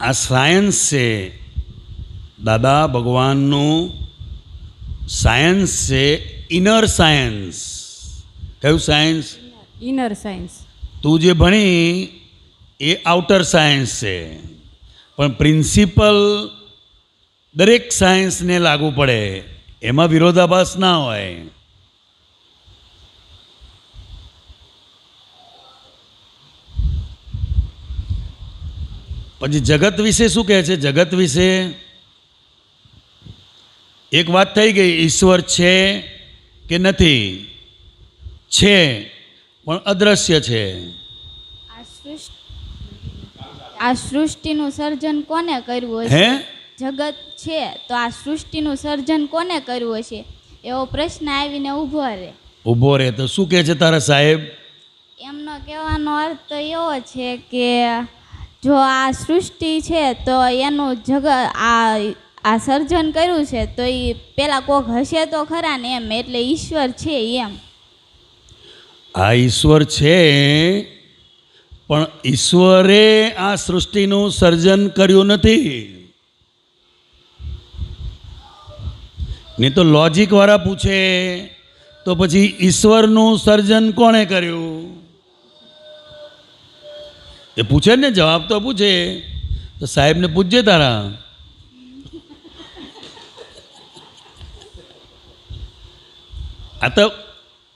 આ સાયન્સ છે, દાદા ભગવાનનું સાયન્સ છે, ઇનર સાયન્સ. કયું સાયન્સ? Inner science. તું જે ભણી એ આઉટર સાયન્સ છે, પણ પ્રિન્સિપલ દરેક સાયન્સને લાગુ પડે, એમાં વિરોધાભાસ ના હોય. પછી જગત વિશે શું કહે છે? જગત વિશે એક વાત થઈ ગઈ, ઈશ્વર છે કે નથી? છે પણ અદ્રશ્ય છે. આ સૃષ્ટિનું સર્જન કોને કર્યું હે હશે? જગત છે તો આ સૃષ્ટિનું સર્જન કોને કર્યું હશે? એવો પ્રશ્ન આવીને ઊભો રહે. ઊભો રહે તો શું કહે છે તારા સાહેબ? એમનો કહેવાનો અર્થ તો એવો છે કે જો આ સૃષ્ટિ છે તો એનું આ સર્જન કર્યું છે તો એ પેલા કોક હશે તો ખરા ને એમ, એટલે ઈશ્વર છે એમ. આ ઈશ્વર છે, પણ ઈશ્વરે આ સૃષ્ટિનું સર્જન કર્યું નથી. નહીં તો લોજિક વાળા પૂછે તો પછી ઈશ્વરનું સર્જન કોણે કર્યું? એ પૂછે ને, જવાબ તો પૂછે. તો સાહેબને પૂછજે તારા. આ તો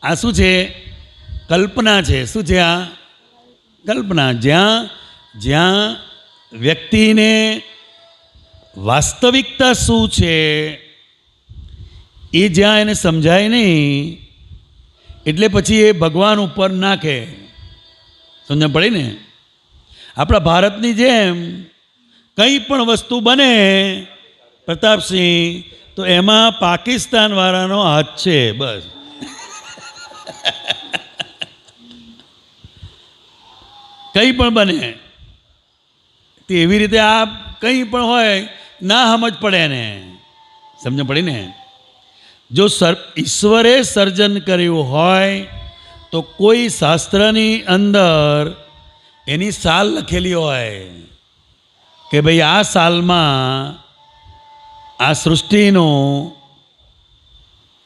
આ શું છે? કલ્પના છે. શું છે આ? કલ્પના. જ્યાં વ્યક્તિને વાસ્તવિકતા શું છે એ જ્યાં એને સમજાય નહીં, એટલે પછી એ ભગવાન ઉપર નાખે. સમજ પડી ને? આપણા ભારતની જેમ કંઈ પણ વસ્તુ બને પ્રતાપસિંહ, તો એમાં પાકિસ્તાન વાળાનો હાથ છે. બસ. કંઈ પણ બને તે એવી રીતે આ કંઈ પણ હોય ના સમજ પડે ને. સમજ પડી ને? જો ઈશ્વરે સર્જન કર્યું હોય તો કોઈ શાસ્ત્રની અંદર એની સાલ લખેલી હોય કે ભાઈ આ સાલમાં આ સૃષ્ટિનું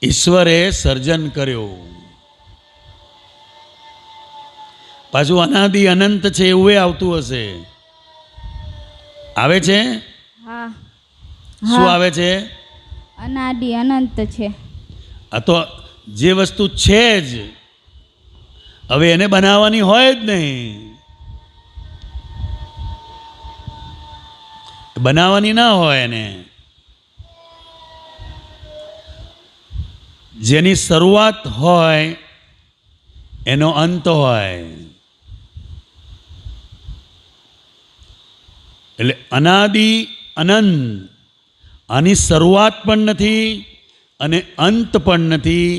ઈશ્વરે સર્જન કર્યું. પાછું અનાદિ અનંત છે એવું આવતું હશે. આવે છે? હા. શું આવે છે? અનાદિ અનંત છે. આ તો જે વસ્તુ છે જ, હવે એને બનાવવાની હોય જ નહીં. બનાવવાની ના હોય એને. જેની શરૂઆત હોય એનો અંત હોય. એટલે અનાદિ અનંત, આની શરૂઆત પણ નથી અને અંત પણ નથી.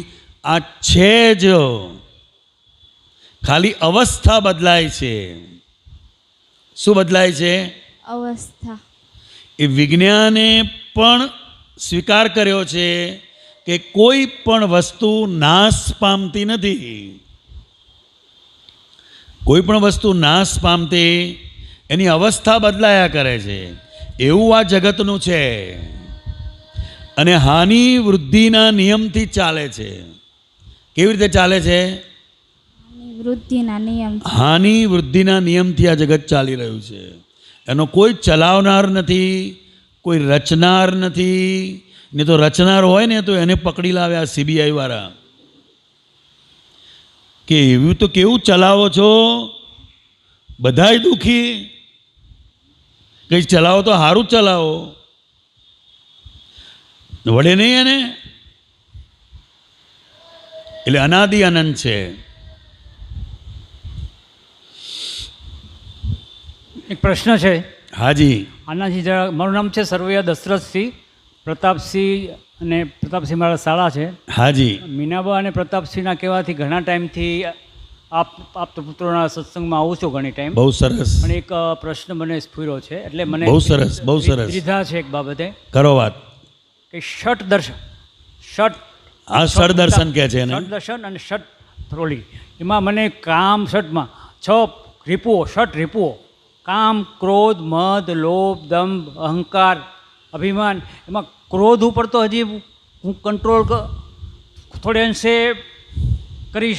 આ છે જ, ખાલી અવસ્થા બદલાય છે. શું બદલાય છે? અવસ્થા. એ વિજ્ઞાને પણ સ્વીકાર કર્યો છે કે કોઈ પણ વસ્તુ નાશ પામતી નથી. કોઈ પણ વસ્તુ નાશ પામતી, એની અવસ્થા બદલાયા કરે છે. એવું આ જગતનું છે. અને હાનિ વૃદ્ધિના નિયમથી ચાલે છે. કેવી રીતે ચાલે છે? વૃદ્ધિના નિયમ. હાનિ વૃદ્ધિના નિયમથી આ જગત ચાલી રહ્યું છે. એનો કોઈ ચલાવનાર નથી, કોઈ રચનાર નથી. ને તો રચનાર હોય ને તો એને પકડી લાવે આ CBI વાળા કે એવું તો કેવું ચલાવો છો, બધાય દુઃખી, કંઈ ચલાવો તો સારું ચલાવો. વળે નહીં એને. એટલે અનાદિ અનંત છે. એક પ્રશ્ન છે. હાજી. આનાથી જરા, મારું નામ છે સરવૈયા દશરથસિંહ. પ્રતાપસિંહ અને પ્રતાપસિંહ મારા શાળા છે. હાજી. મીનાબા અને પ્રતાપસિંહના કહેવાથી ઘણા ટાઈમથી આપ તો પુત્રોના સત્સંગમાં આવું છો ઘણી ટાઈમ. બહુ સરસ. પણ એક પ્રશ્ન મને સ્ફુર્યો છે, એટલે મને બહુ સરસ, બહુ સરસ. દ્વિધા છે એક બાબતે. કરો વાત. કે ષટ દર્શન, ષટ આ ષડ દર્શન કહે છે એને. ષટ દર્શન અને ષટ થ્રોલી, એમાં મને કામ ષટમાં 6 રીપુઓ, ષટ રીપુઓ, કામ, ક્રોધ, મદ, લોભ, દંભ, અહંકાર, અભિમાન. એમાં ક્રોધ ઉપર તો હજી હું કંટ્રોલ થોડે અંશે કરી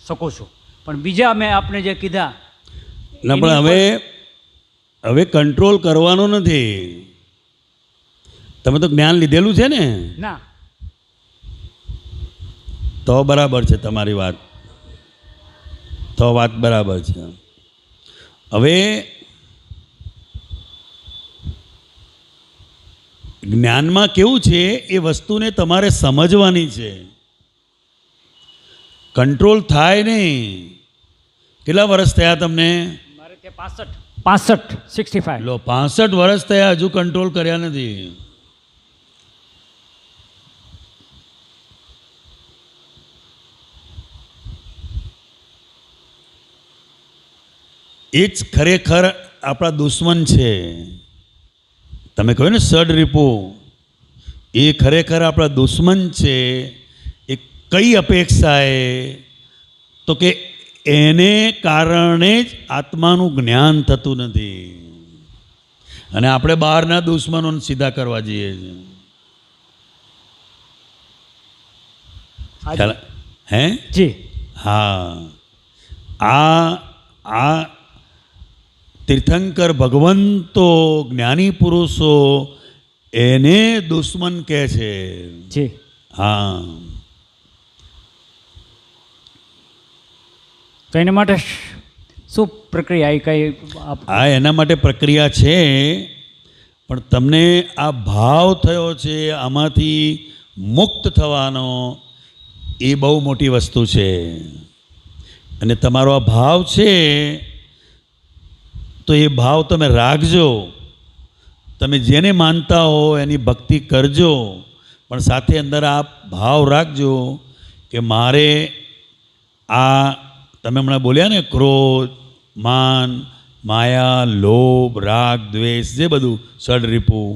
શકું છું, પણ બીજા મેં આપને જે કીધા ના, પણ હવે કંટ્રોલ કરવાનો નથી. તમે તો જ્ઞાન લીધેલું છે ને? ના. તો બરાબર છે તમારી વાત, તો વાત બરાબર છે. હવે જ્ઞાનમાં કેવું છે, એ વસ્તુને તમારે સમજવાની છે. કંટ્રોલ થાય નહીં. કેટલા વર્ષ થયા તમને? મારે ત્યાં 65. 65. લો 65 વર્ષ થયા હજુ કંટ્રોલ કર્યા નથી. એ જ ખરેખર આપણા દુશ્મન છે. તમે કહ્યું ને સડ રીપો, એ ખરેખર આપણા દુશ્મન છે. એ કઈ અપેક્ષાએ? તો કે એને કારણે જ આત્માનું જ્ઞાન થતું નથી અને આપણે બહારના દુશ્મનોને સીધા કરવા જઈએ છીએ. ખ્યાલ હે? જી. હા, આ તીર્થંકર ભગવંતો જ્ઞાની પુરુષો એને દુશ્મન કહે છે. જી. હા, તો એના માટે શું પ્રક્રિયા એ કઈ આ એના માટે પ્રક્રિયા છે, પણ તમને આ ભાવ થયો છે આમાંથી મુક્ત થવાનો, એ બહુ મોટી વસ્તુ છે. અને તમારો આ ભાવ છે તો એ ભાવ તમે રાખજો. તમે જેને માનતા હો એની ભક્તિ કરજો, પણ સાથે અંદર આ ભાવ રાખજો કે મારે આ તમે હમણાં બોલ્યા ને ક્રોધ, માન, માયા, લોભ, રાગ, દ્વેષ, જે બધું સડરીપું,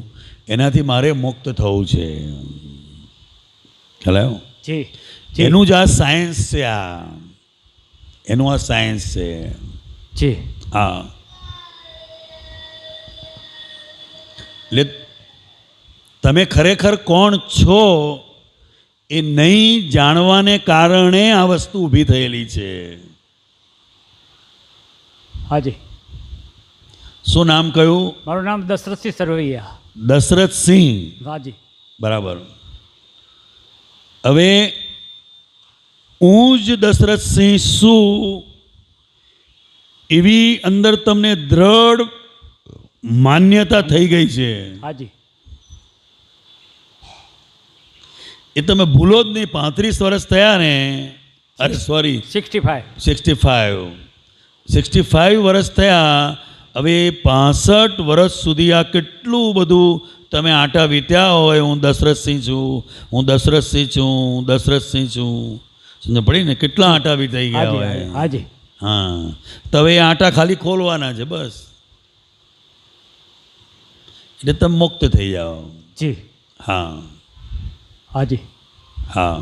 એનાથી મારે મુક્ત થવું છે. ખ્યાલ આવ્યો? જી. એનું જ આ સાયન્સ છે. એનું આ સાયન્સ છે. જી. હા, એટલે તમે ખરેખર કોણ છો એ નહીં જાણવાને કારણે આ વસ્તુ ઊભી થયેલી છે. હાજી. શું નામ કયું? મારું નામ દશરથસિંહ સરવૈયા. દશરથસિંહ. હાજી. બરાબર. હવે હું જ દશરથસિંહ શું એવી અંદર તમને દ્રઢ માન્યતા થઈ ગઈ છે. હાજી. એ તમે ભૂલો જ નહીં. 35 વર્ષ થયા ને, અરે સોરી 65. 65 વર્ષ થયા. હવે 65 વર્ષ સુધી આ કેટલું બધું તમે આટા વીત્યા હોય. હું દશરથસિંહ છું, હું દશરથસિંહ છું, હું દશરથસિંહ છું. સમજ પડી ને? કેટલા આટા વીતાઈ ગયા હોય. હાજી. હા, તો હવે એ આટા ખાલી ખોલવાના છે બસ, એટલે તમે મુક્ત થઈ જાઓ. જી. હા. હાજી. હા,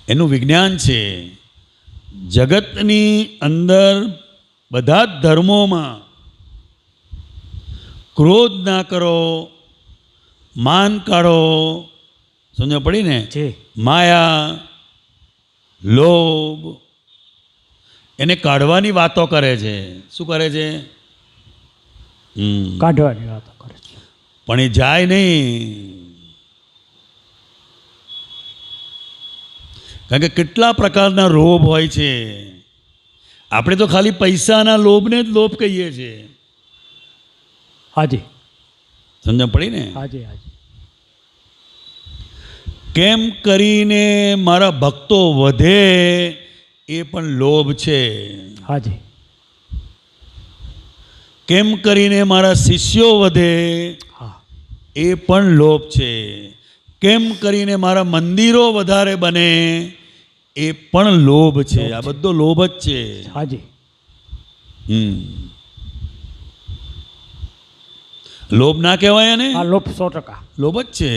એનું વિજ્ઞાન છે. જગતની અંદર બધા જ ધર્મોમાં ક્રોધ ના કરો, માન કાઢો. સમજ પડી ને? જી. માયા, લોભ, એને કાઢવાની વાતો કરે છે. શું કરે છે? કાઢવાની વાતો કરે છે. પણ એ જાય નહીં. કારણ કે કેટલા પ્રકારના લોભ હોય છે. આપણે તો ખાલી પૈસાના લોભને જ લોભ કહીએ છીએ. હાજી. સમજ પડી ને? હાજી. હાજી. કેમ કરીને મારા ભક્તો વધે એ પણ લોભ છે. હાજી. કેમ કરીને મારા શિષ્યો વધે હા. એ પણ લોભ છે. કેમ કરીને મારા મંદિરો વધારે બને એ પણ લોભ છે. આ બધો લોભ જ છે. હાજી. લોભ ના કહેવાય ને? હા, લોભ 100%. લોભ જ છે.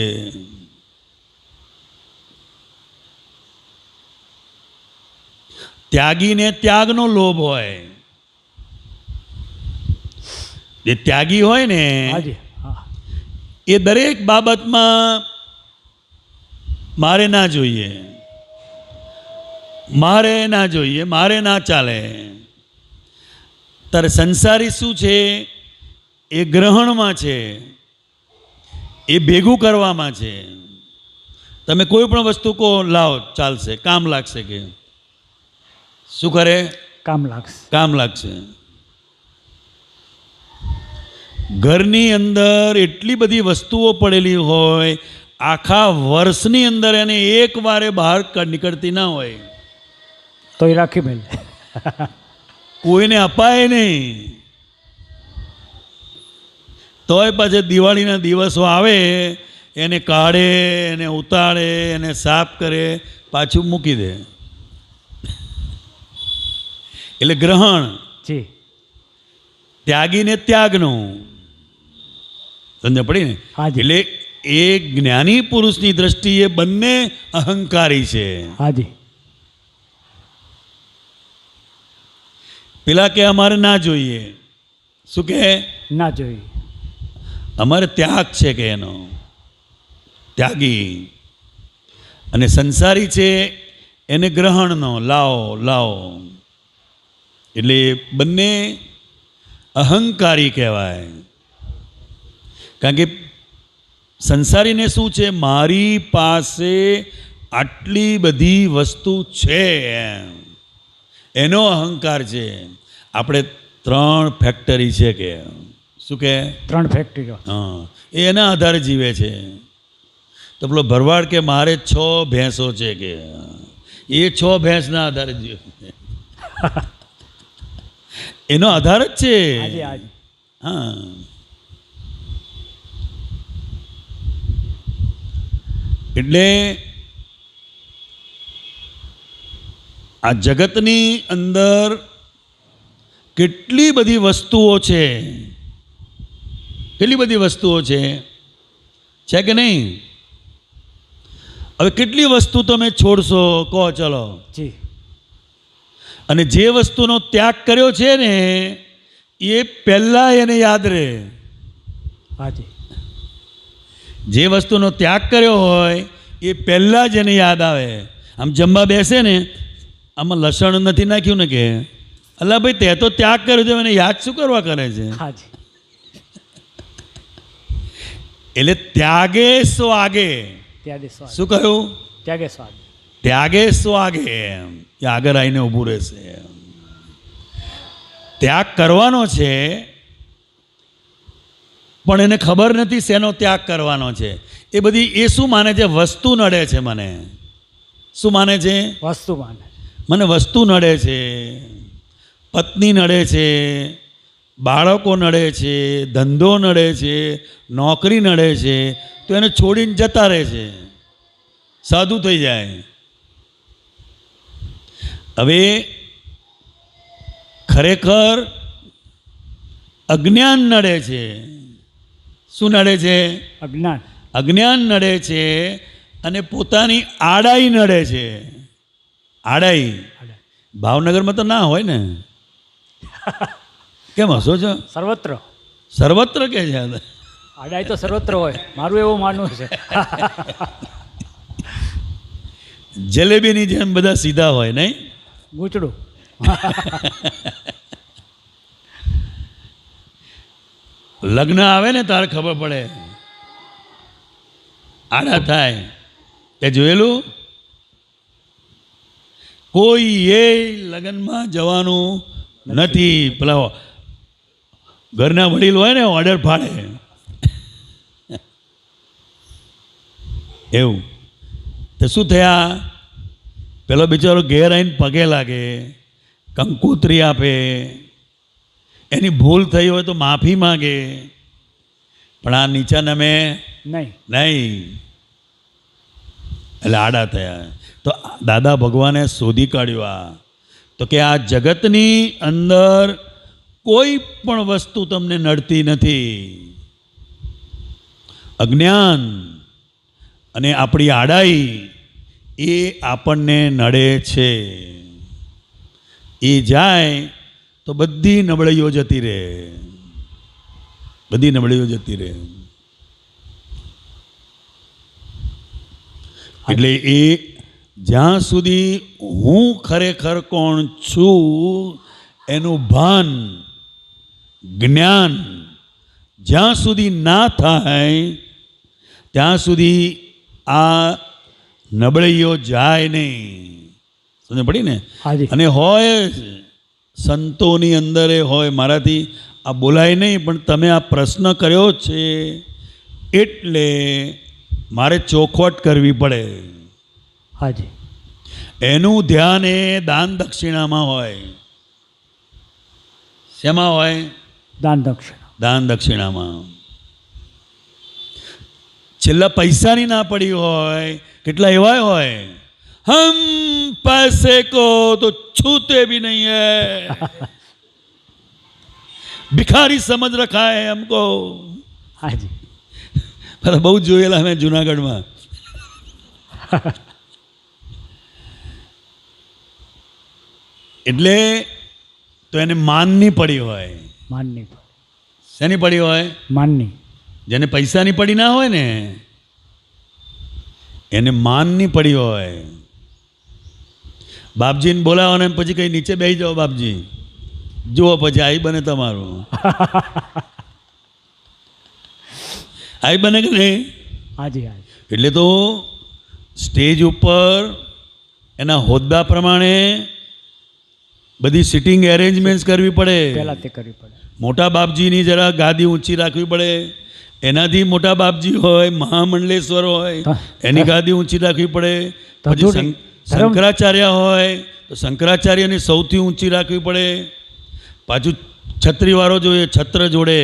ત્યાગીને ત્યાગનો લોભ હોય. જે ત્યાગી હોય ને, હાજી. હા. એ દરેક બાબતમાં મારે ના જોઈએ, મારે ના જોઈએ, મારે ના ચાલે. તારે સંસારી શું છે? એ ગ્રહણમાં છે, એ ભેગું કરવામાં છે. તમે કોઈ પણ વસ્તુ કહો લાવો ચાલશે, કામ લાગશે. કે શું કરે? કામ લાગશે. કામ લાગશે. ઘરની અંદર એટલી બધી વસ્તુઓ પડેલી હોય, આખા વર્ષની અંદર એને એક વારે બહાર નીકળતી ના હોય, તો એ રાખી મેલે. કોઈને અપાય નહીં. તોય પાછે દિવાળીના દિવસો આવે એને કાઢે, એને ઉતારે, એને સાફ કરે, પાછું મૂકી દે. એટલે ગ્રહણ જી ત્યાગીને ત્યાગનું સમજ પડી ને. હાજી. એટલે એ જ્ઞાની પુરુષની દ્રષ્ટિએ બંને અહંકારી છે. હાજી. પેલા કે અમારે ના જોઈએ, શું કે ના જોઈએ. અમારે ત્યાગ છે કે એનો ત્યાગી, અને સંસારી છે એને ગ્રહણનો લાવો લાવો. એટલે બંને અહંકારી કહેવાય. કારણ કે સંસારીને શું છે, મારી પાસે આટલી બધી વસ્તુ છે એનો અહંકાર છે. આપણે 3 ફેક્ટરી છે કે શું કે 3 ફેક્ટરીઓ. હા, એ એના આધારે જીવે છે. તો પેલો ભરવાડ કે મારે 6 ભેંસો છે કે એ 6 ભેંસના આધારે જીવે છે. એનો આધાર જ છે. હાજી હાજી. હા, એટલે આ જગતની અંદર કેટલી બધી વસ્તુઓ છે, કેટલી બધી વસ્તુઓ છે કે નહીં? હવે કેટલી વસ્તુ તમે છોડશો કહો ચલો? જી. અને જે વસ્તુનો ત્યાગ કર્યો છે ને એ પહેલાં એને યાદ રહે. હાજી. જે વસ્તુનો ત્યાગ કર્યો હોય એ પહેલાં જ એને યાદ આવે. આમ જમવા બેસે ને, આમાં લસણ નથી નાખ્યું ને કે અલ્લા ભાઈ તે તો ત્યાગ કર્યો છે, એને યાદ શું કરવા કરે છે? હાજી. એટલે ત્યાગે સો આગે. ત્યાગે સ્વાદ. શું કહ્યું? ત્યાગે સ્વાદ. ત્યાગે સો આગે. એ આગળ આવીને ઊભું રહેશે. ત્યાગ કરવાનો છે પણ એને ખબર નથી શેનો ત્યાગ કરવાનો છે. એ બધી એ શું માને છે? વસ્તુ નડે છે મને. શું માને છે? વસ્તુ માને. મને વસ્તુ નડે છે, પત્ની નડે છે, બાળકો નડે છે, ધંધો નડે છે, નોકરી નડે છે, તો એને છોડીને જતા રહે છે, સાધુ થઈ જાય. હવે ખરેખર અજ્ઞાન નડે છે. શું નડે છે? અજ્ઞાન. અજ્ઞાન નડે છે અને પોતાની આડાઈ નડે છે. આડાઈ ભાવનગરમાં તો ના હોય ને? કેમ હસો છો? સર્વત્ર. સર્વત્ર કે છે? આડાઈ તો સર્વત્ર હોય, મારું એવું માનવું છે. જલેબીની જેમ બધા સીધા હોય નહીં? ગૂંચડું. લગ્ન આવે ને તારે ખબર પડે, આડા થાય. તે જોયેલું? કોઈ એ લગ્નમાં જવાનું નથી. પેલા ઘરના વડીલ હોય ને ઓર્ડર ફાડે એવું. તો શું થયા? પેલો બિચારો ઘેર આવીને પગે લાગે, કંકોત્રી આપે, એની ભૂલ થઈ હોય તો માફી માગે, પણ આ નીચા નમે નહીં. નહીં. એટલે આડા થયા. તો દાદા ભગવાને શોધી કાઢ્યું આ, તો કે આ જગતની અંદર કોઈ પણ વસ્તુ તમને નડતી નથી. અજ્ઞાન અને આપણી આડાઈ એ આપણને નડે છે. એ જાય તો બધી નબળીઓ જતી રહે, બધી નબળીઓ જતી રહે. એટલે એ જ્યાં સુધી હું ખરેખર કોણ છું એનું ભાન, જ્ઞાન જ્યાં સુધી ના થાય ત્યાં સુધી આ નબળીઓ જાય નહીં. સમજ પડી ને? હાજી. અને હોય સંતોની અંદર એ હોય, મારાથી આ બોલાય નહીં, પણ તમે આ પ્રશ્ન કર્યો છે એટલે મારે ચોખવટ કરવી પડે. હાજી. એનું ધ્યાન એ દાન દક્ષિણામાં હોય. શેમાં હોય? દાન દક્ષિણા. દાન દક્ષિણામાં. છેલ્લા પૈસાની ના પડી હોય, કેટલા એવા હોય, હમ પૈસે કો તો છૂતે ભી નહીં હૈ, ભિખારી સમજ રખા હૈ હમકો. હાજી. પેલા બહુ જોયેલા મેં જુનાગઢમાં. એટલે તો એને માનની પડી હોય. માનની. શેની પડી હોય? માનની. જેને પૈસાની પડી ના હોય ને એને માનની પડી હોય. બાપજીને બોલાવો ને પછી કઈ નીચે બેસી જાઓ, બાપજી જુઓ પછી આઈ બને તમારું. આઈ બને કે નહીં? હાજી હાજી. એટલે તો સ્ટેજ ઉપર એના હોદ્દા પ્રમાણે બધી સિટિંગ એરેન્જમેન્ટ્સ કરવી પડે. પહેલાં તે કરવી પડે. મોટા બાપજીની જરા ગાદી ઊંચી રાખવી પડે. એનાથી મોટા બાપજી હોય, મહામંડલેશ્વર હોય, એની ગાદી ઊંચી રાખવી પડે. પછી શંકરાચાર્ય હોય તો શંકરાચાર્યની સૌથી ઊંચી રાખવી પડે. પાછું છત્રીવાળો જોઈએ, છત્ર જોડે,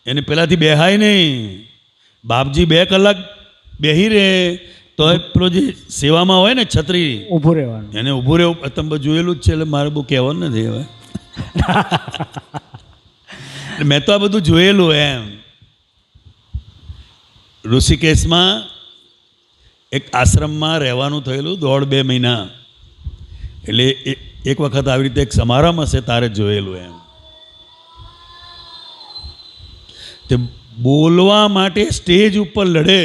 એને પહેલાંથી બેહાય નહીં. બાપજી 2 કલાક બેહી રહે તો પેલો જે સેવામાં હોય ને છત્રી, ઊભું રહેવાનું, એને ઊભું રહેવું. તમે જોયેલું જ છે એટલે મારે બહુ કહેવાનું નથી હવે. મેં તો આ બધું જોયેલું એમ. ઋષિકેશમાં એક આશ્રમમાં રહેવાનું થયેલું 1.5-2 મહિના. એટલે એક વખત આવી રીતે એક સમારંભ હશે તારે જોયેલું એમ. તે બોલવા માટે સ્ટેજ ઉપર લડે.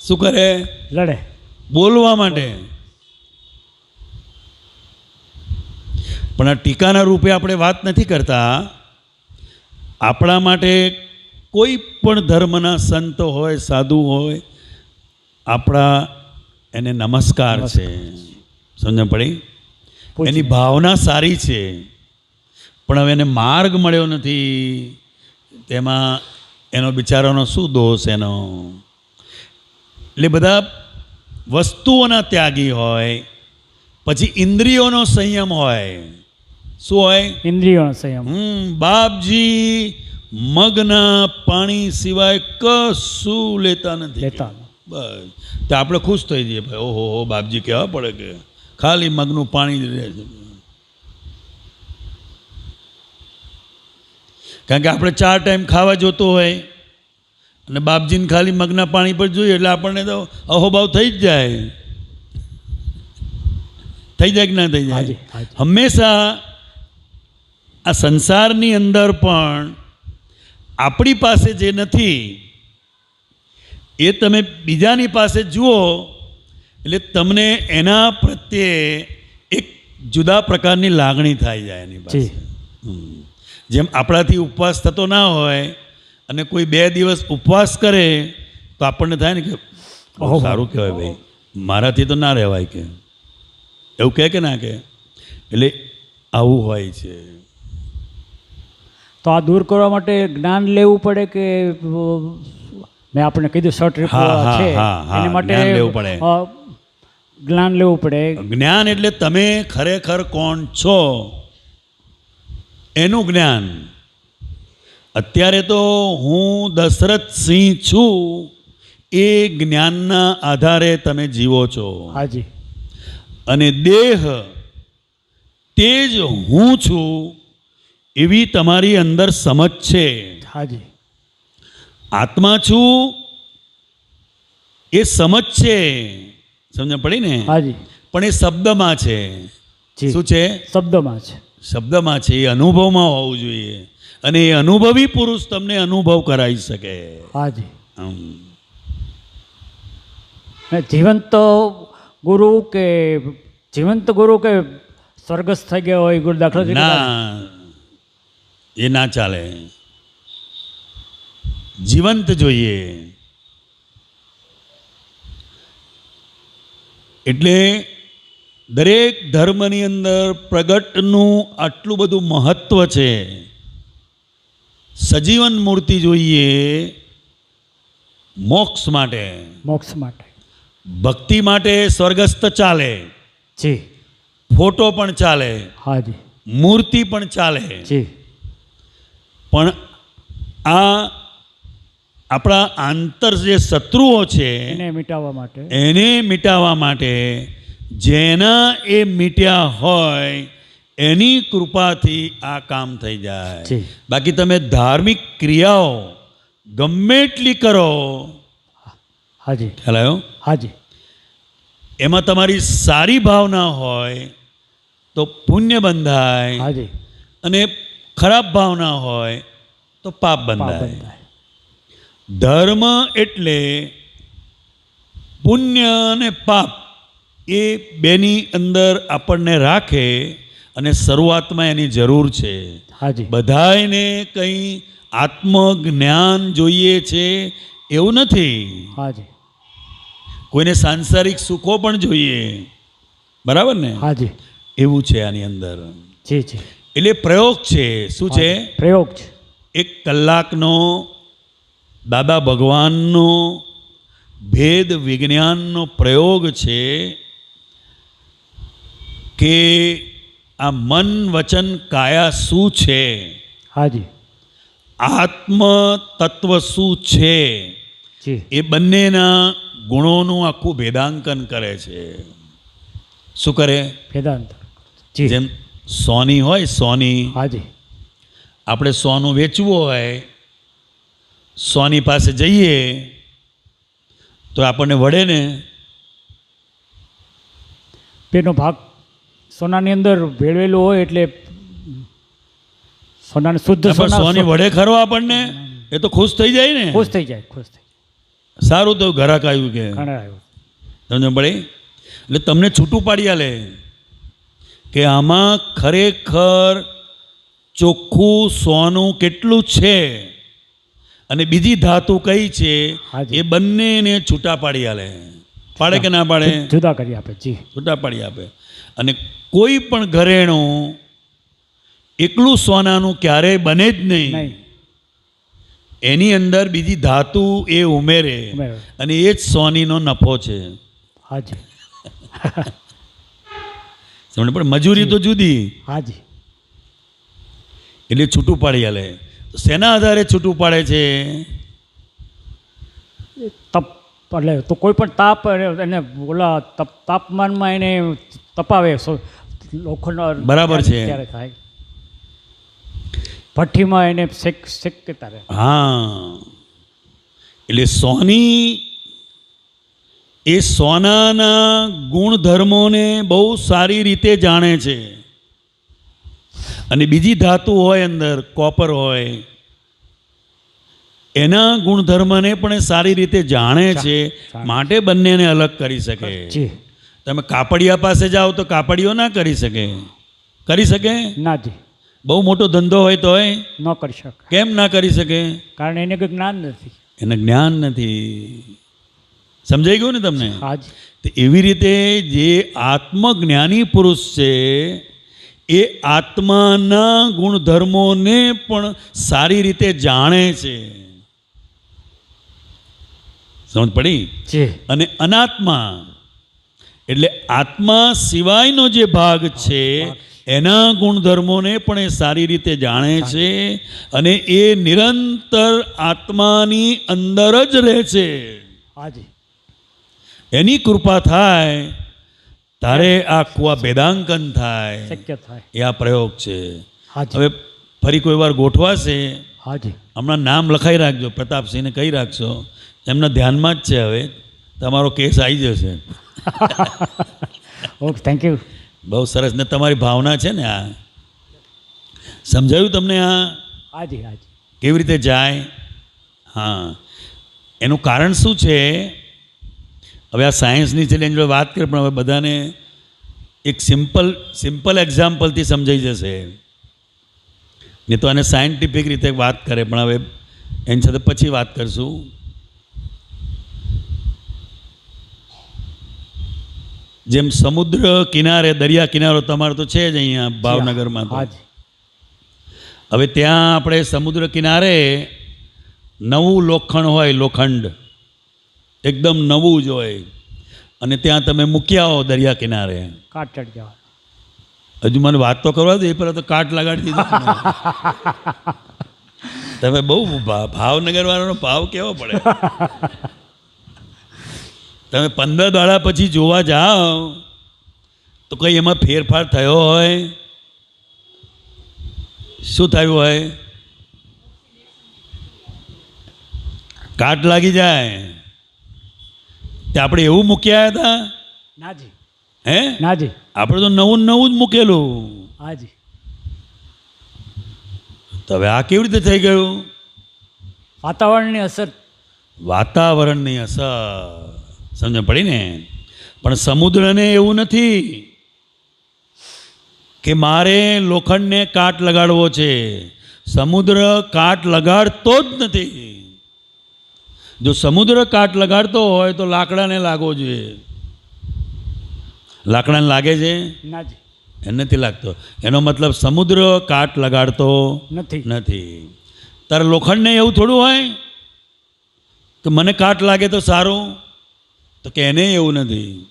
શું કરે? લડે. બોલવા માટે. પણ આ ટીકાના રૂપે આપણે વાત નથી કરતા. આપણા માટે કોઈ પણ ધર્મના સંત હોય, સાધુ હોય, આપણા એને નમસ્કાર છે. સમજ પડી? એની ભાવના સારી છે, પણ હવે એને માર્ગ મળ્યો નથી. તેમાં એનો બિચારાનો શું દોષ એનો? એટલે બધા વસ્તુઓના ત્યાગી હોય, પછી ઇન્દ્રિયોનો સંયમ હોય. શું હોય? ઇન્દ્રિયોનો સંયમ. બાપજી મગના પાણી સિવાય કશું લેતા નથી. બસ તો આપણે ખુશ થઈ જઈએ, ભાઈ ઓહો હો બાપજી કહેવા પડે કે ખાલી મગનું પાણી જ રહે છે. કારણ કે આપણે 4 ટાઈમ ખાવા જોતો હોય અને બાપજીને ખાલી મગના પાણી પર જોઈએ એટલે આપણને તો અહોભાવ થઈ જ જાય. થઈ જાય કે ના થઈ જાય? હંમેશા આ સંસારની અંદર પણ આપણી પાસે જે નથી એ તમે બીજાની પાસે જુઓ એટલે તમને એના પ્રત્યે એક જુદા પ્રકારની લાગણી થાય જાય એની પાસે. જેમ આપણાથી ઉપવાસ થતો ના હોય અને કોઈ 2 દિવસ ઉપવાસ કરે તો આપણને થાય ને કે બહુ સારું કહેવાય ભાઈ, મારાથી તો ના રહેવાય, કે એવું કહે કે ના કહે? એટલે આવું હોય છે. તો આ દૂર કરવા માટે જ્ઞાન લેવું પડે કે મેં આપણે કીધું શર્ટ રીપો છે એની માટે લેવું પડે. જ્ઞાન લેવું પડે. જ્ઞાન એટલે તમે ખરેખર કોણ છો એનું જ્ઞાન. અત્યારે તો હું દશરથ સિંહ છું એ જ્ઞાનના આધારે તમે જીવો છો. હાજી. અને દેહ તે જ હું છું એવી તમારી અંદર સમજ છે. હાજી. આત્મા છું એ સમજ છે, સમજ પડી ને? હાજી. પણ એ શબ્દમાં છે. શું છે? શબ્દમાં છે. શબ્દમાં છે, એ અનુભવમાં હોવું જોઈએ. અને એ અનુભવી પુરુષ તમને અનુભવ કરાવી શકે. હાજી. જીવંત ગુરુ કે સ્વર્ગસ્થ થઈ ગયા હોય ગુરુ, દાખલો ના, એ ના ચાલે. જીવંત જોઈએ. એટલે દરેક ધર્મની અંદર પ્રગટનું આટલું બધું મહત્વ છે. સજીવન મૂર્તિ જોઈએ મોક્ષ માટે. મોક્ષ માટે. ભક્તિ માટે સ્વર્ગસ્થ ચાલે. જી. ફોટો પણ ચાલે. હાજી. મૂર્તિ પણ ચાલે. જી. પણ આ આપણા આંતર જે શત્રુઓ છે એને મિટાવવા માટે એને મિટાવવા માટે જેના એ મિટ્યા હોય એની કૃપાથી આ કામ થઈ જાય. જી. બાકી તમે ધાર્મિક ક્રિયાઓ ગમે એટલી કરો, હાજી ખ્યાલ આવ્યો? હાજી એમાં તમારી સારી ભાવના હોય તો પુણ્ય બંધાય, હાજી અને ખરાબ ભાવના હોય તો પાપ પાપ બંધાય. બંધાય. ધર્મ એટલે પુણ્ય અને પાપ એ બેની અંદર આપણને રાખે, અને શરૂઆતમાં એની જરૂર છે. હાજી બધાયને કંઈ આત્મજ્ઞાન જોઈએ છે એવું નથી. હાજી કોઈને સાંસારિક સુખો પણ જોઈએ, બરાબર ને? હાજી એવું છે આની અંદર. જી જી એટલે પ્રયોગ છે. શું છે? પ્રયોગ છે. 1 કલાકનો દાદા ભગવાનનો ભેદ વિજ્ઞાનનો પ્રયોગ છે કે આ મન વચન કાયા શું છે, હાજી આત્મ તત્વ શું છે, જી એ બંનેના ગુણોનું આખું ભેદાંકન કરે છે. શું કરે? વેદાંત. જી જેમ સોની હોય, સોની હાજી આપણે સોનું વેચવું હોય, સોની પાસે જઈએ તો આપણને વળે ને? પેનો ભાગ સોનાની અંદર ભેળવેલું હોય એટલે સોનાને શુદ્ધ પણ સોના સોની વડે ખરો આપણને? એ તો ખુશ થઈ જાય ને. ખુશ થઈ જાય, ખુશ થઈ સારું તો ઘરાક આવ્યું કે જાય. ઘણા આવ્યો. તમને પડે એટલે તમને છૂટું પાડી આલે કે આમાં ખરેખર ચોખ્ખું સોનું કેટલું છે અને બીજી ધાતુ કઈ છે, હાજી. એ બંનેને છૂટા પાડી આલે. પાડે કે ના પાડે? જુદા કરી આપે. જી છૂટા પાડી આપે. અને કોઈ પણ ઘરેણું એકલું સોનાનું ક્યારેય બને જ નહીં. નહીં એની અંદર બીજી ધાતુ એ ઉમેરે, ઉમેરે. અને એ જ સોનીનો નફો છે. હાજી સમજ પણ મજૂરી તો જુદી. હાજી એટલે છૂટું પાડી આલે. તો શેના આધારે છૂટું પાડે છે? તપ એટલે તો કોઈ પણ તાપ એને ઓલા તાપમાનમાં એને તપાવે લોખંડ બરાબર છે. ત્યારે થાય. ભઠ્ઠીમાં એને શેકતા રહે. હા, એટલે સોની એ સોનાના ગુણધર્મોને બહુ સારી રીતે જાણે છે. અને બીજી ધાતુ હોય અંદર, કોપર હોય, એના ગુણધર્મને પણ સારી રીતે જાણે છે, માટે બંનેને અલગ કરી શકે. જી તમે કાપડિયા પાસે જાઓ તો કાપડિયો ના કરી શકે? કરી શકે? ના જી બહુ મોટો ધંધો હોય તોય ન કરી શકે. કેમ ના કરી શકે? કારણ એને કંઈ જ્ઞાન નથી. એને જ્ઞાન નથી. સમજાઈ ગયું ને તમને? હાજી તો એવી રીતે જે આત્મજ્ઞાની પુરુષ છે એ આત્માના ગુણધર્મોને પણ સારી રીતે જાણે છે. સમજ પડી? જી અને અનાત્મા એટલે આત્મા સિવાયનો જે ભાગ છે એના ગુણધર્મોને પણ એ સારી રીતે જાણે છે, અને એ નિરંતર આત્માની અંદર જ રહે છે. હાજી એની કૃપા થાય તારે આખું આ ભેદાંકન થાય. શક્ય થાય. એ આ પ્રયોગ છે. હાજી હવે ફરી કોઈ વાર ગોઠવાશે. હાજી હમણાં નામ લખાઈ રાખજો, પ્રતાપસિંહને કહી રાખશો, એમના ધ્યાનમાં જ છે. હવે તમારો કેસ આવી જશે. Okay thank you. બહુ સરસ. ને તમારી ભાવના છે ને, આ સમજાયું તમને? આ હાજી હાજી કેવી રીતે જાય? હા, એનું કારણ શું છે? હવે આ સાયન્સની છે એની જોડે વાત કરીએ, પણ હવે બધાને એક સિમ્પલ એક્ઝામ્પલથી સમજાઈ જશે. નહીં તો આને સાયન્ટિફિક રીતે વાત કરે, પણ હવે એની સાથે પછી વાત કરશું. જેમ સમુદ્ર કિનારે, દરિયા કિનારો તમારો તો છે જ અહીંયા ભાવનગરમાં. તો હાજી હવે ત્યાં આપણે સમુદ્ર કિનારે નવું લોખંડ હોય, લોખંડ એકદમ નવું જ હોય, અને ત્યાં તમે મૂક્યા હો દરિયા કિનારે. કાટ ચડી જવા. હજુ મને વાત તો કરવા દે, એ પહેલાં તો કાટ લગાડી દીધો. તમે બહુ ભાવનગર વાળાનો ભાવ કેવો પડે. તમે 15 દાડા પછી જોવા જાઓ તો કંઈ એમાં ફેરફાર થયો હોય? શું થયું હોય? કાટ લાગી જાય. તે આપણે એવું મૂક્યા હતા? નાજી હે, નાજી આપણે તો નવું જ મૂકેલું. હાજી. તો હવે આ કેવી રીતે થઈ ગયું? વાતાવરણની અસર. વાતાવરણની અસર સમજ પડી ને. પણ સમુદ્રને એવું નથી કે મારે લોખંડને કાટ લગાડવો છે. સમુદ્ર કાટ લગાડતો જ નથી. જો સમુદ્ર કાટ લગાડતો હોય તો લાકડાને લાગવો જોઈએ. લાકડાને લાગે છે? નાજી એ નથી લાગતો. એનો મતલબ સમુદ્ર કાટ લગાડતો નથી. તારે લોખંડને એવું થોડું હોય કે મને કાટ લાગે તો સારું, તો કે એને એવું નથી.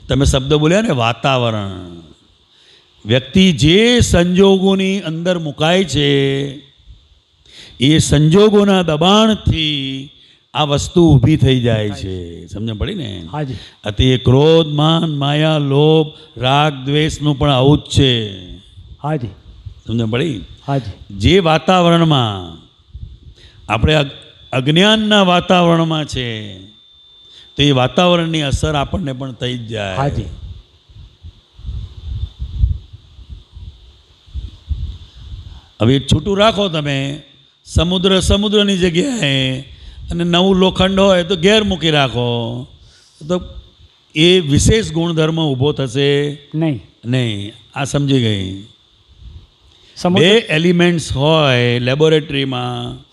તમે શબ્દ બોલ્યા ને વાતાવરણ. વ્યક્તિ જે સંજોગોની અંદર મુકાય છે એ સંજોગોના દબાણથી આ વસ્તુ ઊભી થઈ જાય છે. સમજ પડી ને? હાજી. અતિ ક્રોધ, માન, માયા, લોભ, રાગ, દ્વેષનું પણ આવું જ છે. હાજી. સમજ પડી? હાજી. જે વાતાવરણમાં આપણે અજ્ઞાનના વાતાવરણમાં છે તો એ વાતાવરણની અસર આપણને પણ થઈ જ જાય. હાજી. હવે છૂટું રાખો તમે સમુદ્રની જગ્યાએ, અને નવું લોખંડ હોય તો ઘેર મૂકી રાખો તો એ વિશેષ ગુણધર્મ ઊભો થશે નહીં. આ સમજી ગઈ? બે એલિમેન્ટ્સ હોય લેબોરેટરીમાં,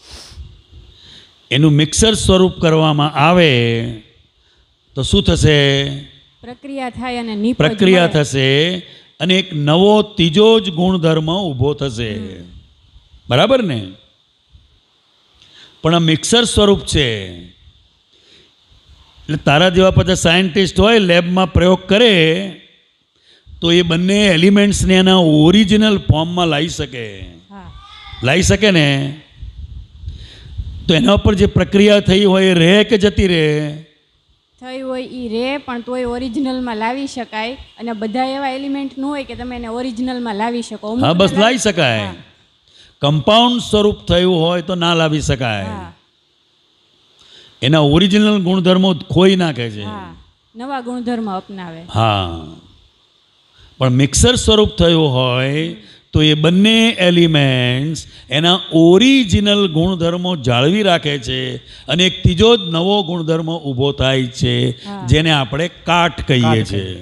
એનું મિક્સર સ્વરૂપ કરવામાં આવે તો શું થશે? પ્રક્રિયા થાય અને નિપજ પ્રક્રિયા મળે. થશે અને એક નવો ત્રીજો જ ગુણધર્મ ઊભો થશે. બરાબર ને? પણ આ મિક્સર સ્વરૂપ છે. એટલે તારા જેવા બધા સાયન્ટિસ્ટ હોય લેબમાં પ્રયોગ કરે તો એ બંને એલિમેન્ટ્સને એના ઓરિજિનલ ફોર્મમાં લાવી શકે. હા. લાવી શકે ને? તો એના ઉપર જે પ્રક્રિયા થઈ હોય એ રહે કે જતી રહે? થઈ હોય એ રે, પણ તોય ઓરિજિનલમાં લાવી શકાય. અને બધા એવા એલિમેન્ટ ન હોય કે તમે એને ઓરિજિનલમાં લાવી શકો. અમુક હા, બસ ને લાવી શકાય. હા. કમ્પાઉન્ડ સ્વરૂપ થયું હોય તો ના લાવી શકાય. હા. એના ઓરિજિનલ ગુણધર્મો ખોઈ નાખે છે. હા. નવા ગુણધર્મ અપનાવે. હા, પણ મિક્સર સ્વરૂપ થયું હોય તો એ બંને એલિમેન્ટ્સ એના ઓરિજિનલ ગુણધર્મો જાળવી રાખે છે અને એક ત્રીજો જ નવો ગુણધર્મ ઊભો થાય છે જેને આપણે કાટ કહીએ છીએ.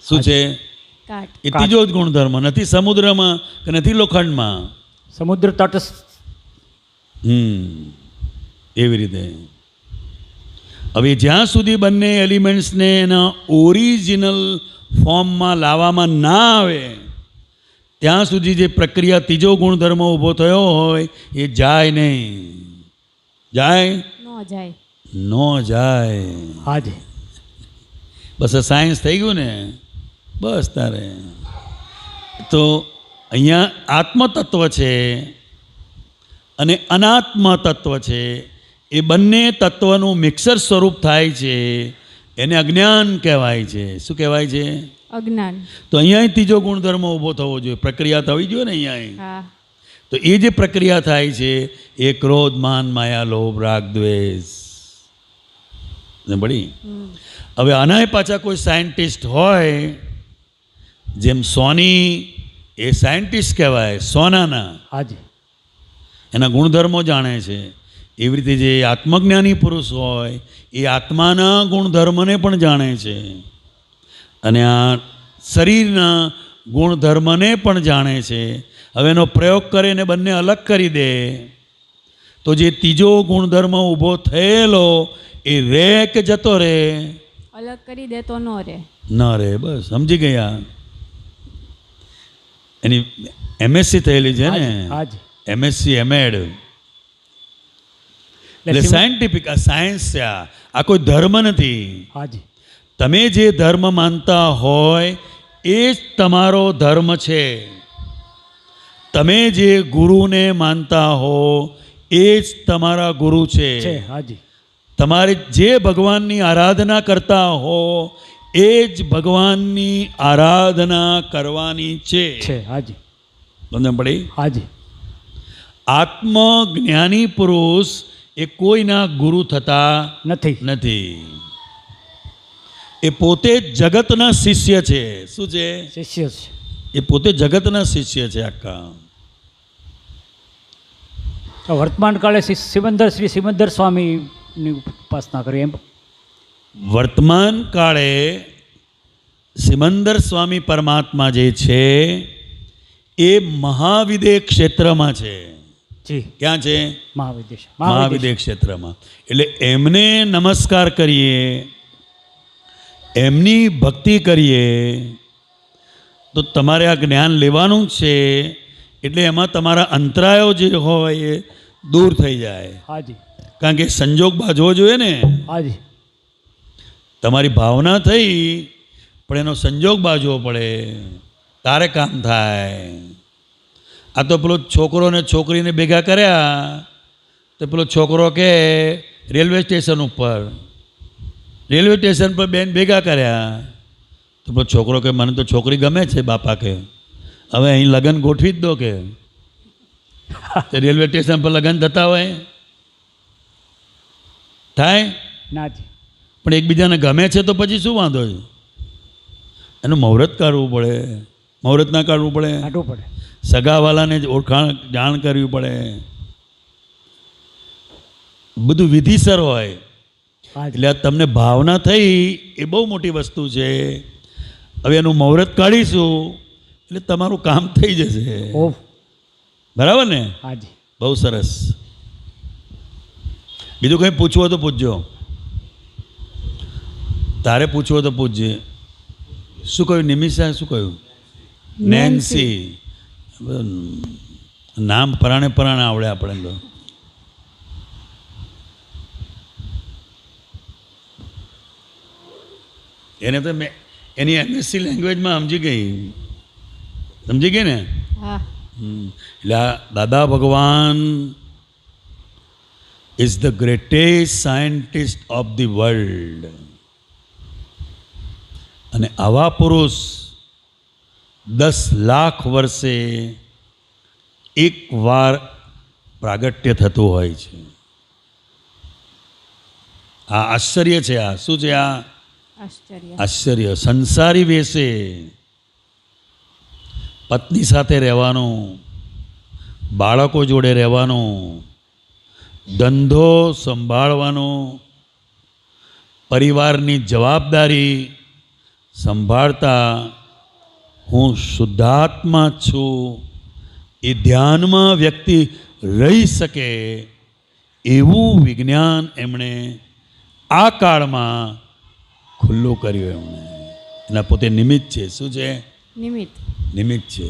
શું છે? કાટ. એ ત્રીજો જ ગુણધર્મ. નથી સમુદ્રમાં કે નથી લોખંડમાં. સમુદ્ર તટસ્થ. એવી રીતે હવે જ્યાં સુધી બંને એલિમેન્ટ્સને એના ઓરિજિનલ ફોર્મમાં લાવવામાં ના આવે ત્યાં સુધી જે પ્રક્રિયા ત્રીજો ગુણધર્મ ઊભો થયો હોય એ જાય નહીં. જાય? ન જાય. ન જાય. હાજી. બસ સાયન્સ થઈ ગયું ને? બસ તારે તો અહીંયા આત્મતત્વ છે અને અનાત્મ તત્વ છે. એ બંને તત્વનું મિક્સર સ્વરૂપ થાય છે. એને અજ્ઞાન કહેવાય છે. શું કહેવાય છે? અજ્ઞાન. તો અહીંયા ત્રીજો ગુણધર્મ ઊભો થવો જોઈએ. પ્રક્રિયા થવી જોઈએ ને અહીંયા. હા. તો એ જે પ્રક્રિયા થાય છે એ ક્રોધ, માન, માયા, લોભ, રાગ, દ્વેષ. બળી. હવે આનાય પાછા કોઈ સાયન્ટિસ્ટ હોય, જેમ સોની એ સાયન્ટિસ્ટ કહેવાય સોનાના, હાજી. એના ગુણધર્મો જાણે છે. એવી રીતે જે આત્મજ્ઞાની પુરુષ હોય એ આત્માના ગુણધર્મને પણ જાણે છે અને આ શરીરના ગુણધર્મને પણ જાણે છે. હવે એનો પ્રયોગ કરે ને બંને અલગ કરી દે તો જે ત્રીજો ગુણધર્મ ઊભો થયેલો એ રહે કે જતો રહે? અલગ કરી દે તો ન રે. ન રહે. બસ સમજી ગયા? એની MSc થયેલી છે ને? હાજી. MSc MEd એટલે સાયન્ટિફિક. આ સાયન્સ છે. આ કોઈ ધર્મ નથી. હાજી. તમે જે ધર્મ માનતા હોય એ જ તમારો ધર્મ છે. તમે જે ગુરુને માનતા હો એ જ તમારા ગુરુ છે છે. હાજી. તમારે જે ભગવાનની આરાધના કરતા હો એ જ ભગવાનની આરાધના કરવાની છે. હાજી. તમને પડી? હાજી. આત્મજ્ઞાની પુરુષ એ કોઈના ગુરુ થતા નથી. નથી. એ પોતે જગતના શિષ્ય છે. શું છે? શિષ્ય છે. એ પોતે જગતના શિષ્ય છે આખા. તો વર્તમાન કાળે શ્રી સિમંદર સ્વામીની ઉપાસના કરી એમ. વર્તમાન કાળે સિમંદર સ્વામી પરમાત્મા જે છે એ મહાવિદેહ ક્ષેત્રમાં છે. જી. ક્યાં છે? મહાવિદેશ. મહાવિદેહ ક્ષેત્રમાં. એટલે એમને નમસ્કાર કરીએ, એમની ભક્તિ કરીએ તો તમારે આ જ્ઞાન લેવાનું જ છે. એટલે એમાં તમારા અંતરાયો જે હોય એ દૂર થઈ જાય. હાજી. કારણ કે સંજોગ બાજવો જોઈએ ને. હાજી. તમારી ભાવના થઈ પણ એનો સંજોગ બાજવો પડે તારે કામ થાય. આ તો પેલો છોકરો ને છોકરીને ભેગા કર્યા તો પેલો છોકરો કે રેલવે સ્ટેશન ઉપર, રેલવે સ્ટેશન પર બેન ભેગા કર્યા તો પેલો છોકરો કે મને તો છોકરી ગમે છે બાપા, કે હવે અહીં લગ્ન ગોઠવી જ દો. કે રેલવે સ્ટેશન પર લગ્ન થતા હોય થાય નાજી. પણ એકબીજાને ગમે છે તો પછી શું વાંધો છે? એનું મુહૂર્ત કાઢવું પડે. મુહૂર્ત ના કાઢવું પડે, કાઢવું પડે. સગાવાલાને જ ઓળખાણ જાણ કરવી પડે. બધું વિધિસર હોય. હાજી. એટલે આ તમને ભાવના થઈ એ બહુ મોટી વસ્તુ છે. હવે એનું મુહૂર્ત કાઢીશું એટલે તમારું કામ થઈ જશે. ઓહ. બરાબર ને? હાજી. બહુ સરસ. બીજું કંઈ પૂછવું હોય તો પૂછજો. તારે પૂછવું હોય તો પૂછજે. શું કહ્યું નિમિષા? શું કહ્યું? નેન્સી. નામ પરાણે પરાણે આવડે આપણે તો. એને તો મેં એની એમએસસી લેંગ્વેજમાં સમજી ગઈ ને? હા. એટલે આ દાદા ભગવાન is the greatest scientist of the world. અને આવા પુરુષ 10 લાખ વર્ષે એક વાર પ્રાગટ્ય થતું હોય છે. આ આશ્ચર્ય છે. આ શું છે? આ આશ્ચર્ય. આશ્ચર્ય. સંસારી વેશે પત્ની સાથે રહેવાનું, બાળકો જોડે રહેવાનું, ધંધો સંભાળવાનો, પરિવારની જવાબદારી સંભાળતા હું શુદ્ધાત્મા છું એ ધ્યાનમાં વ્યક્તિ રહી શકે એવું વિજ્ઞાન એમણે આ કાળમાં ખુલ્લું કર્યું. એમણે એના પોતે નિમિત્ત છે. શું છે? નિમિત્ત. નિમિત્ત છે.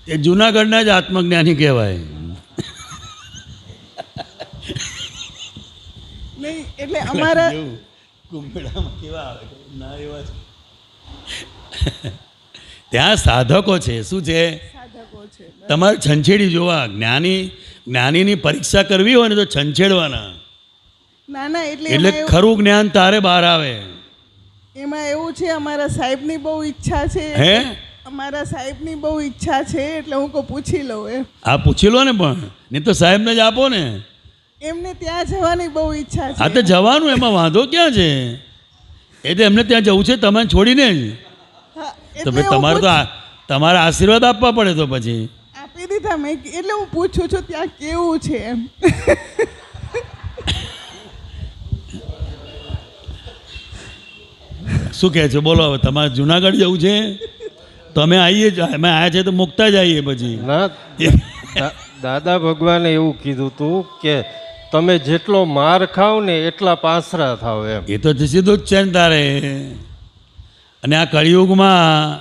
એ જૂનાગઢના જ આત્મજ્ઞાની કહેવાય. નહીં એટલે અમારા ત્યાં સાધકો છે. શું છે? સાધકો છે. તમારે છંછેડી જોવા. જ્ઞાનીની પરીક્ષા કરવી હોય ને તો છંછેડવાના. ના ના એટલે એટલે એમાં ખરું જ્ઞાન તારે બહાર આવે. એમાં એવું છે અમારા સાહેબની બહુ ઈચ્છા છે. હે? અમારા સાહેબની બહુ ઈચ્છા છે એટલે હું કહું પૂછી લઉં એમ. આ પૂછી લો ને, પણ નહીં તો સાહેબને જ આપો ને. એમને ત્યાં જવાની બહુ ઈચ્છા હા છે. તો જવાનું, એમાં વાંધો ક્યાં છે? એ તો એમને ત્યાં જવું છે તમે છોડીને જ. હા, તો એટલે ભાઈ હું તમારે તો તમારા આશીર્વાદ આપવા પડે તો પછી. આપી દીધા મેં. એટલે હું પૂછું છું ત્યાં કેવું છે એમ. શું કહે છે? બોલો. હવે તમારે જુનાગઢ જવું છે તો અમે આવીએ જ. અમે આવ્યા છે તો મુકતા જ આવીએ પછી. ના દાદા ભગવાને એવું કીધું હતું કે તમે જેટલો માર ખાવ ને એટલા પાસરા થાવ એમ. એ તો સીધું જ છે ને તારે. અને આ કળિયુગમાં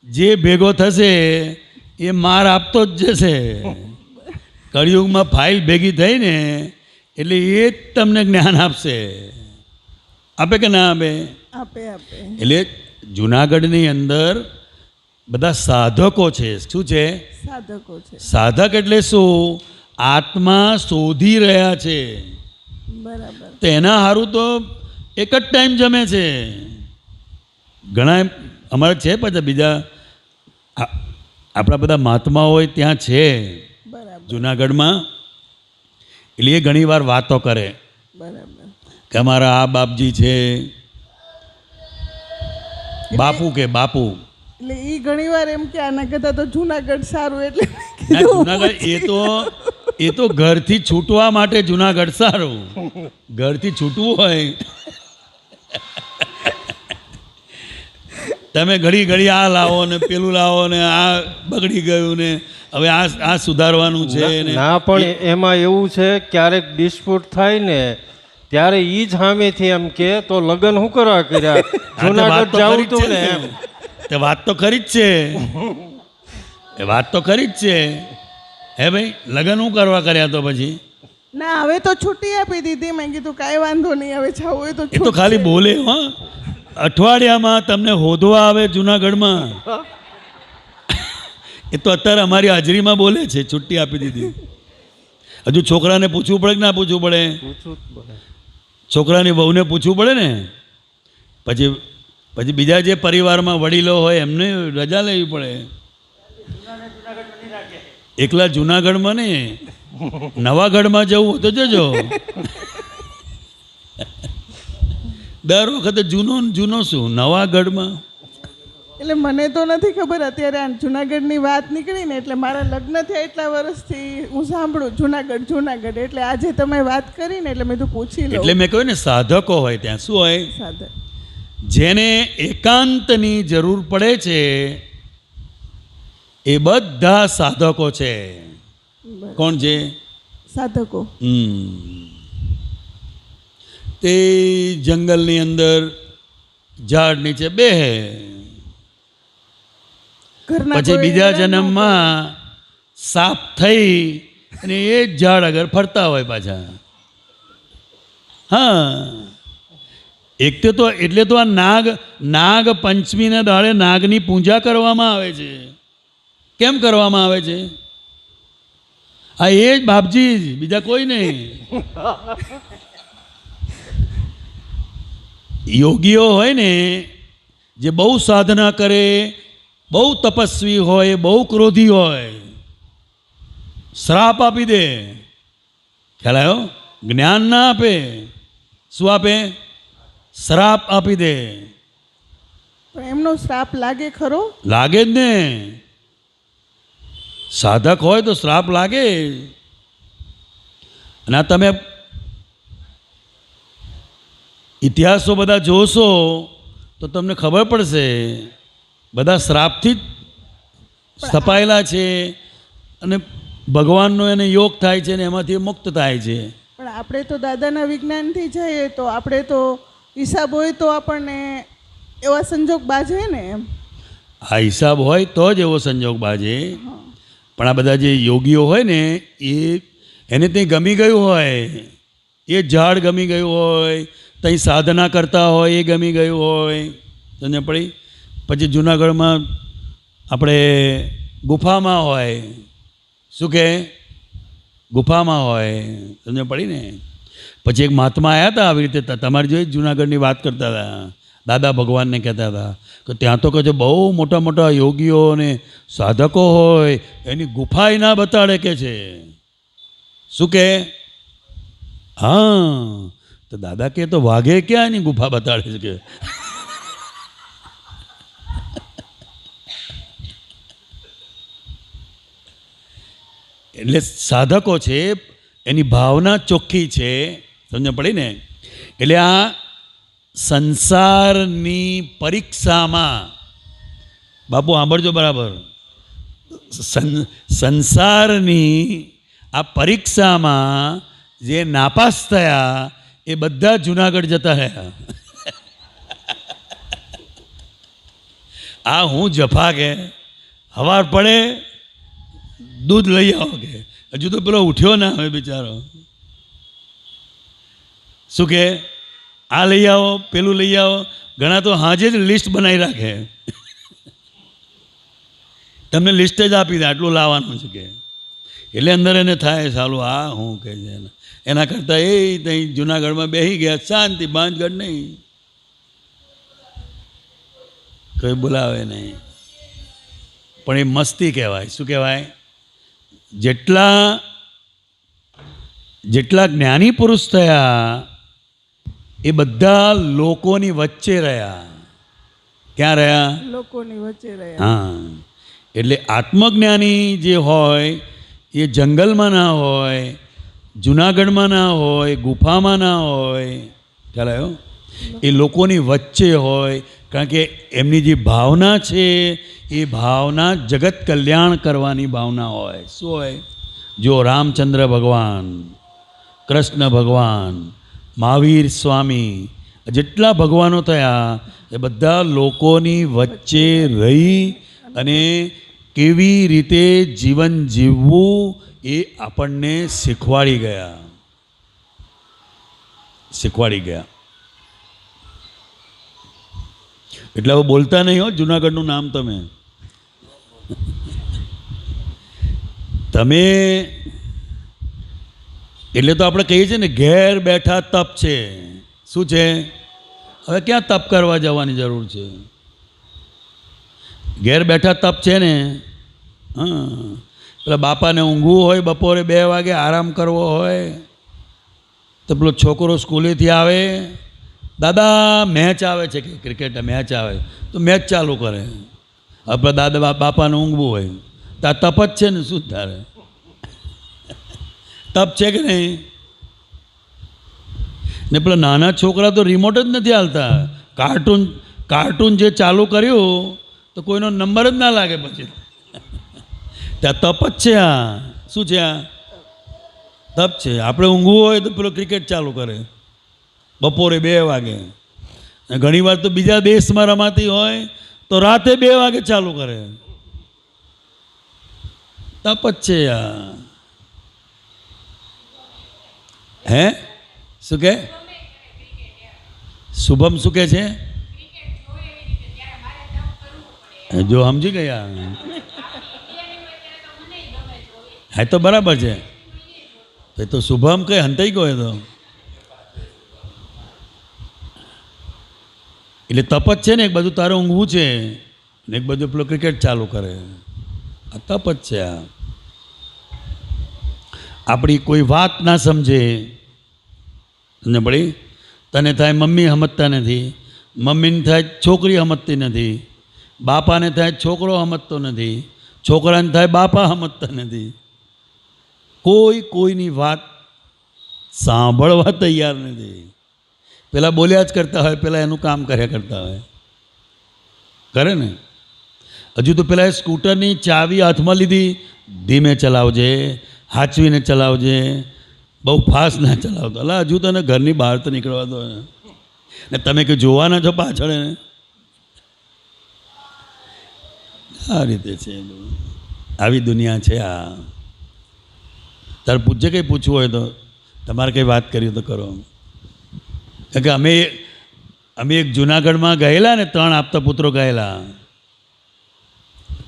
જે ભેગો થશે એ માર આપતો જ જશે. કળિયુગમાં ફાઇલ ભેગી થઈ ને એટલે એ જ તમને જ્ઞાન આપશે. આપે કે ના આપે? આપે આપે. એટલે જુનાગઢની અંદર બધા સાધકો છે. શું છે? સાધકો છે. સાધક એટલે શું? આત્મા શોધી રહ્યા છે. બરાબર. તો એના સારું તો એક જ ટાઈમ જમે છે. ઘણા અમારે છે પાછા બીજા આપણા બધા મહાત્મા હોય ત્યાં છે બરાબર. જુનાગઢમાં. એટલે એ ઘણી વાર વાતો કરે બરાબર. કે અમારા આ બાપજી છે, બાપુ કે બાપુ. એટલે એ ઘણી વાર એમ કે આના કરતાં તો જુનાગઢ સારું, એટલે ના, જુનાગઢ એ તો ઘરથી છૂટવા માટે જુનાગઢ સારું. ઘરથી છૂટવું હોય તમે ઘડી ઘડી આ લાવો ને પેલું લાવો ને આ બગડી ગયું ને હવે આ સુધારવાનું છે ને. ના, પણ એમાં એવું છે ક્યારેક ડિસ્પ્યુટ થાય ને ત્યારે ઈ જ સામેથી એમ કે તો લગ્ન શું કરવા કર્યા, જુનાગઢ જાવું તું ને એમ. તે વાત તો ખરી જ છે. એ વાત તો ખરી જ છે. હે ભાઈ, લગ્ન શું કરવા કર્યા તો પછી? ના, હવે તો છૂટી આપી દીધી. મેં કીધું કાંઈ વાંધો નહીં, હવે જવું હોય તો એ તો ખાલી બોલે. હા, અઠવાડિયામાં તમને હોદવા આવે જુનાગઢમાં. એ તો અત્યારે અમારી હાજરીમાં બોલે છે છુટ્ટી આપી દીધી. હજુ છોકરાને પૂછવું પડે કે ના પૂછવું પડે? છોકરાની વહુને પૂછવું પડે ને. પછી બીજા જે પરિવારમાં વડીલો હોય એમને રજા લેવી પડે. એકલા જુનાગઢમાં નહીં, નવાગઢમાં જવું તો જજો. દર વખતે જૂનો શું નવાગઢમાં. એટલે મને તો નથી ખબર. અત્યારે આ જુનાગઢની વાત નીકળી ને એટલે મારા લગ્ન થયા એટલા વર્ષથી હું સાંભળું જુનાગઢ. એટલે આજે તમે વાત કરી ને એટલે મેં તો પૂછી લઉં. એટલે મેં કહ્યું ને, સાધકો હોય ત્યાં શું હોય? સાધક. જેને એકાંતની જરૂર પડે છે એ બધા સાધકો છે. કોણ છે? સાધકો. તે જંગલની અંદર ઝાડ નીચે બેહે, પછી બીજા જન્મમાં સાપ થઈ અને એ જ ઝાડ આગળ ફરતા હોય પાછા. હા, એટલે તો આ નાગ પંચમીના દાડે નાગની પૂજા કરવામાં આવે છે. કેમ કરવામાં આવે છે? આ એ જ બાપજી, બીજા કોઈ નહીં. યોગીઓ હોય ને જે બહુ સાધના કરે, બહુ તપસ્વી હોય, બહુ ક્રોધી હોય, શ્રાપ આપી દે. ખ્યાલ આવ્યો? જ્ઞાન ના આપે. શું આપે? શ્રાપ આપી દે. પણ એમનો શ્રાપ લાગે ખરો? લાગે જ ને. સાધક હોય તો શ્રાપ લાગે. અને આ તમે ઇતિહાસો બધા જોશો તો તમને ખબર પડશે, બધા શ્રાપથી જ સ્થપાયેલા છે. અને ભગવાનનો એને યોગ થાય છે ને એમાંથી મુક્ત થાય છે. પણ આપણે તો દાદાના વિજ્ઞાનથી જઈએ તો આપણે તો હિસાબ હોય તો આપણને એવા સંજોગ બાજે ને એમ. આ હિસાબ હોય તો જ એવો સંજોગ બાજે. પણ આ બધા જે યોગીઓ હોય ને એને ત્યાં ગમી ગયું હોય, એ ઝાડ ગમી ગયું હોય, ત્યાં સાધના કરતા હોય એ ગમી ગયું હોય. સમજ પડી? પછી જુનાગઢમાં આપણે ગુફામાં હોય. શું કહે? ગુફામાં હોય. સમજ પડી ને? પછી એક મહાત્મા આવ્યા હતા આવી રીતે, તમારી જોઈ જુનાગઢની વાત કરતા હતા. દાદા ભગવાનને કહેતા હતા કે ત્યાં તો કહે છે બહુ મોટા મોટા યોગીઓ અને સાધકો હોય, એની ગુફાય ના બતાડે કે છે. શું કહે? હા, તો દાદા કહે તો વાઘે ક્યાં એની ગુફા બતાડે છે કે? એટલે સાધકો છે, એની ભાવના ચોખ્ખી છે. સમજ પડી ને? એટલે આ સંસારની પરીક્ષામાં, બાપુ સાંભળજો બરાબર, સંસારની આ પરીક્ષામાં જે નાપાસ થયા એ બધા જુનાગઢ જતા રહ્યા. આ હું જફા કે હવાર પડે દૂધ લઈ આવો કે હજુ તો પેલો ઉઠ્યો ના હોય બિચારો. શું કે આ લઈ આવો પેલું લઈ આવો. ઘણા તો હાજે જ લિસ્ટ બનાવી રાખે. તમને લિસ્ટ જ આપી દે આટલું લાવવાનું છે કે. એટલે અંદર એને થાય સાલું આ હું કહે છે એના કરતાં એ ત્યાં જુનાગઢમાં બેસી ગયા શાંતિ બાંધગઢ નહીં કોઈ બોલાવે નહીં. પણ એ મસ્તી કહેવાય. શું કહેવાય? જેટલા જ્ઞાની પુરુષ થયા એ બધા લોકોની વચ્ચે રહ્યા. ક્યાં રહ્યા? લોકોની વચ્ચે રહ્યા. હા, એટલે આત્મજ્ઞાની જે હોય એ જંગલમાં ના હોય, જુનાગઢમાં ના હોય, ગુફામાં ના હોય. ખ્યાલ આવ્યો? એ લોકોની વચ્ચે હોય. કારણ કે એમની જે ભાવના છે એ ભાવના જગત કલ્યાણ કરવાની ભાવના હોય. શું હોય? જો રામચંદ્ર ભગવાન, કૃષ્ણ ભગવાન, મહાવીર સ્વામી, જેટલા ભગવાનો થયા એ બધા લોકોની વચ્ચે રહી અને કેવી રીતે જીવન જીવવું એ આપણને શીખવાડી ગયા. એટલે હવે બોલતા નહીં હો જુનાગઢનું નામ. તમે એટલે તો આપણે કહીએ છીએ ને ઘેર બેઠા તપ છે. શું છે? હવે ક્યાં તપ કરવા જવાની જરૂર છે? ઘેર બેઠા તપ છે ને. હા, પેલા બાપાને ઊંઘવું હોય, બપોરે 2 વાગે આરામ કરવો હોય તો પેલો છોકરો સ્કૂલેથી આવે, દાદા મેચ આવે છે કે ક્રિકેટ મેચ આવે તો મેચ ચાલુ કરે. આપણે દાદા બાપાને ઊંઘવું હોય તો આ તપ જ છે ને. શું તારે તપ છે કે નહીં? ને પેલા નાના છોકરા તો રિમોટ જ નથી હાલતા. કાર્ટૂન જે ચાલુ કર્યું તો કોઈનો નંબર જ ના લાગે પછી. ત્યાં તપ જ છે. આ શું છે? આ તપ છે. આપણે ઊંઘવું હોય તો પેલો ક્રિકેટ ચાલુ કરે બપોરે 2 વાગે. ઘણી વાર તો બીજા દેશમાં રમાતી હોય તો રાતે 2 વાગે ચાલુ કરે. તપ જ છે. હે શું કે? શુભમ શું કે છે? જો સમજી ગયા. હા તો બરાબર છે. એ તો શુભમ કઈ હંતાઈ ગયો તો. એટલે તપ જ છે ને. એક બાજુ તારે ઊંઘવું છે ને એક બાજુ પેલો ક્રિકેટ ચાલુ કરે. આ તપ જ છે. આપણી કોઈ વાત ના સમજે ને પડી તને થાય મમ્મી સમજતા નથી, મમ્મીને થાય છોકરી સમજતી નથી, બાપાને થાય છોકરો સમજતો નથી, છોકરાને થાય બાપા સમજતા નથી. કોઈની વાત સાંભળવા તૈયાર નથી. પેલા બોલ્યા જ કરતા હોય, પેલા એનું કામ કર્યા કરતા હોય. કરે ને? હજુ તો પેલા સ્કૂટરની ચાવી હાથમાં લીધી, ધીમે ચલાવજે, હાચવીને ચલાવજે, બહુ ફાસ્ટ ના ચલાવતો. અલા હજુ તને ઘરની બહાર તો નીકળવા દો ને. તમે કે જોવાના છો પાછળ એને. આ રીતે છે. આવી દુનિયા છે આ. તારે પૂછજે કંઈ પૂછવું હોય તો. તમારે કંઈ વાત કરી તો કરો. કારણ કે અમે એક જુનાગઢમાં ગયેલા ને 3 આપતા પુત્રો ગયેલા.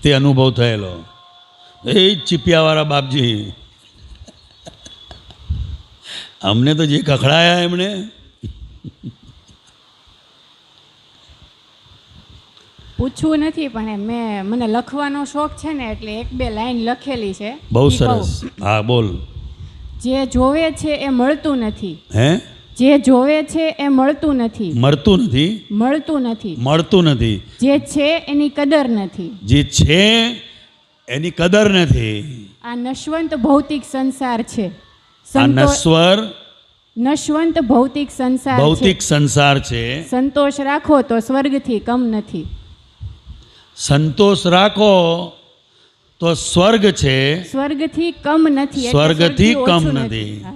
તે અનુભવ થયેલો. એ ચીપિયાવાળા બાપજી અમને તો જે કખડાયા એમણે. પૂછવું નથી પણ મને લખવાનો શોખ છે ને એટલે 1-2 લાઈન લખેલી છે. બહુ ઈ સરસ. કહું. હા બોલ. જે જોવે છે એ મળતું નથી. હે? જે જોવે છે એ મળતું નથી. મળતું નથી. મળતું નથી. મળતું નથી. જે છે એની કદર નથી. જે છે એની કદર નથી. આ નશ્વંત ભૌતિક સંસાર છે. આ નશ્વંત ભૌતિક સંસાર ભૌતિક છે. સંસાર છે. સંતોષ રાખો તો સ્વર્ગથી કમ નથી. સંતોષ રાખો તો સ્વર્ગ છે, સ્વર્ગથી કમ નથી. એટલે સ્વર્ગથી સ્વર્ગથી કમ ઓછું નથી. હા.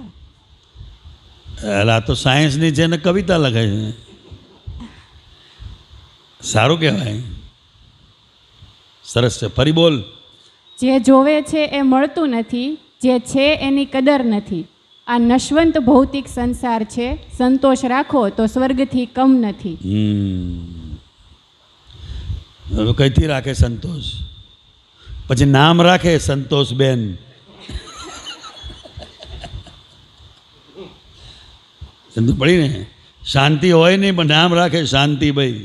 એટલે આ તો સાયન્સની છે ને કવિતા લખે છે. સારું કહેવાય, સરસ છે. ફરી બોલ. જે જોવે છે એ મળતું નથી, જે છે એની કદર નથી. આ નશ્વંત ભૌતિક સંસાર છે, સંતોષ રાખો તો સ્વર્ગથી કમ નથી. હવે કઈથી રાખે સંતોષ? પછી નામ રાખે સંતોષબેન. સમજ પડી ને? શાંતિ હોય નહીં પણ નામ રાખે શાંતિભાઈ.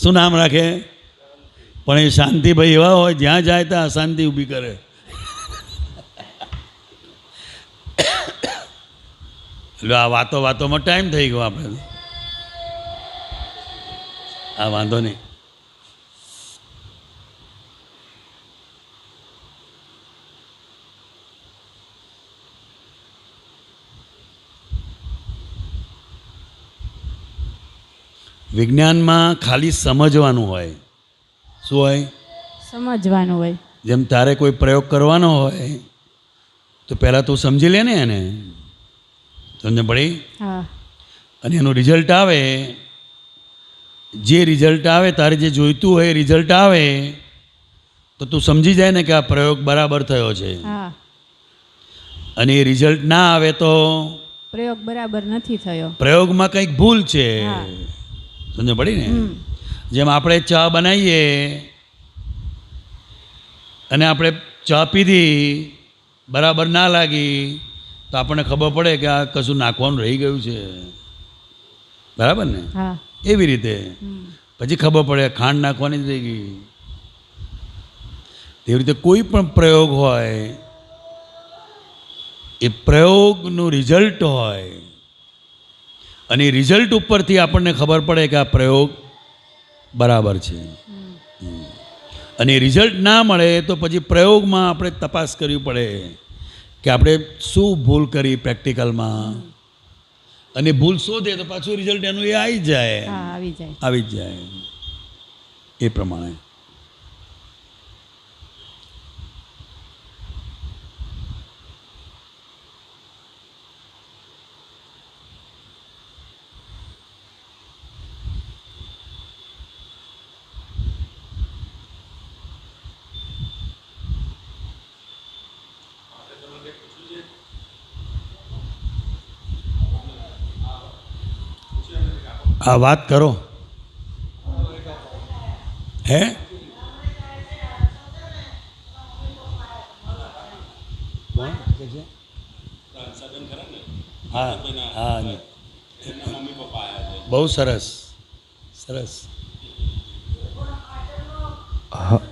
શું નામ રાખે? પણ એ શાંતિભાઈ એવા હોય જ્યાં જાય ત્યાં અશાંતિ ઊભી કરે. એટલે આ વાતોમાં ટાઈમ થઈ ગયો આપણે. આ વાંધો નહીં. વિજ્ઞાનમાં ખાલી સમજવાનું હોય. શું હોય? સમજવાનું હોય. જેમ તારે કોઈ પ્રયોગ કરવાનો હોય તો પહેલાં તું સમજી લે ને એને. સમજ પડી? હા. અને એનું રિઝલ્ટ આવે, જે રિઝલ્ટ આવે તારે જે જોઈતું હોય એ રિઝલ્ટ આવે તો તું સમજી જાય ને કે આ પ્રયોગ બરાબર થયો છે. હા. અને એ રિઝલ્ટ ના આવે તો પ્રયોગ બરાબર નથી થયો, પ્રયોગમાં કંઈક ભૂલ છે. હા. સમજ પડી ને? જેમ આપણે ચા બનાવીએ અને આપણે ચા પીધી, બરાબર ના લાગી તો આપણને ખબર પડે કે આ કશું નાખવાનું રહી ગયું છે. બરાબર ને? હા. એવી રીતે પછી ખબર પડે ખાંડ નાખવાની જ રહી ગઈ. તેવી રીતે કોઈ પણ પ્રયોગ હોય એ પ્રયોગનું રિઝલ્ટ હોય અને એ રિઝલ્ટ ઉપરથી આપણને ખબર પડે કે આ પ્રયોગ બરાબર છે. અને એ રિઝલ્ટ ના મળે તો પછી પ્રયોગમાં આપણે તપાસ કરવી પડે કે આપણે શું ભૂલ કરી પ્રેક્ટિકલમાં. અને ભૂલ શોધે તો પાછું રિઝલ્ટ એનું એ આવી જાય. હા, આવી જાય. આવી જ જાય. એ પ્રમાણે આ વાત કરો. હે? હા હા, બહુ સરસ સરસ.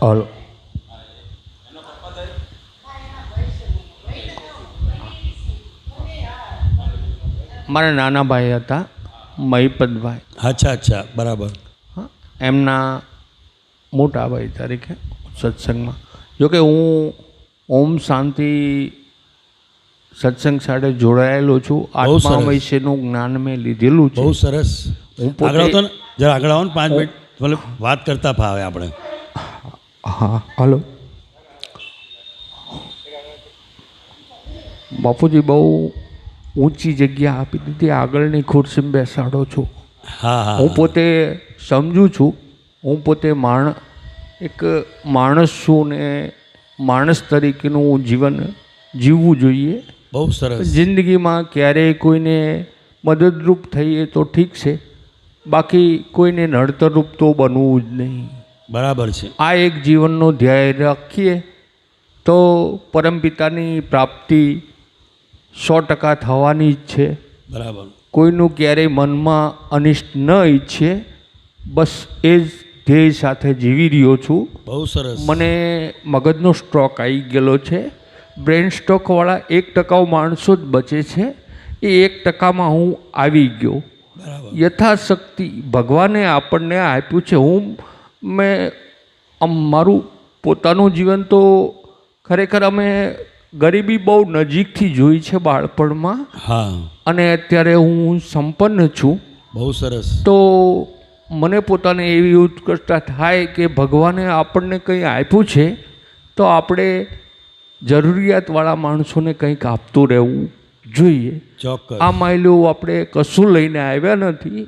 હલો. મારા નાના ભાઈ હતા મહિપતભાઈ. અચ્છા અચ્છા, બરાબર. હા, એમના મોટા ભાઈ તરીકે સત્સંગમાં. જોકે હું ઓમ શાંતિ સત્સંગ સાથે જોડાયેલો છું. આત્મા વિશેનું જ્ઞાન મેં લીધેલું છે. બહુ સરસ. હું આગળ આવતો ને, જરા આગળ આવો ને, 5 મિનિટ મતલબ વાત કરતા ફાવે આપણે. હા, હલો. બાપુજી બહુ ઊંચી જગ્યા આપી દીધી, આગળની ખુરશીમાં બેસાડો છું. હા હા, હું પોતે સમજું છું, હું પોતે એક માણસ છું ને માણસ તરીકેનું જીવન જીવવું જોઈએ. બહુ સરસ. જિંદગીમાં ક્યારેય કોઈને મદદરૂપ થઈએ તો ઠીક છે, બાકી કોઈને નડતરરૂપ તો બનવું જ નહીં. બરાબર છે. આ એક જીવનનો ધ્યેય રાખીએ તો પરમપિતાની પ્રાપ્તિ 100% થવાની જ છે. બરાબર. કોઈનું ક્યારેય મનમાં અનિષ્ટ ન ઈચ્છે, બસ એ જ ધ્યેય સાથે જીવી રહ્યો છું. બહુ સરસ. મને મગજનો સ્ટ્રોક આવી ગયેલો છે. બ્રેન સ્ટ્રોકવાળા 1% માણસો જ બચે છે. એ 1%માં હું આવી ગયો. બરાબર. યથાશક્તિ ભગવાને આપણને આપ્યું છે. મેં મારું પોતાનું જીવન તો ખરેખર અમે ગરીબી બહુ નજીકથી જોઈ છે બાળપણમાં. હા. અને અત્યારે હું સંપન્ન છું. બહુ સરસ. તો મને પોતાને એવી ઉત્કૃષ્ટતા થાય કે ભગવાને આપણને કંઈ આપ્યું છે તો આપણે જરૂરિયાતવાળા માણસોને કંઈક આપતું રહેવું. જોઈએ. ચોક્કસ. આ માયલું આપણે કશું લઈને આવ્યા નથી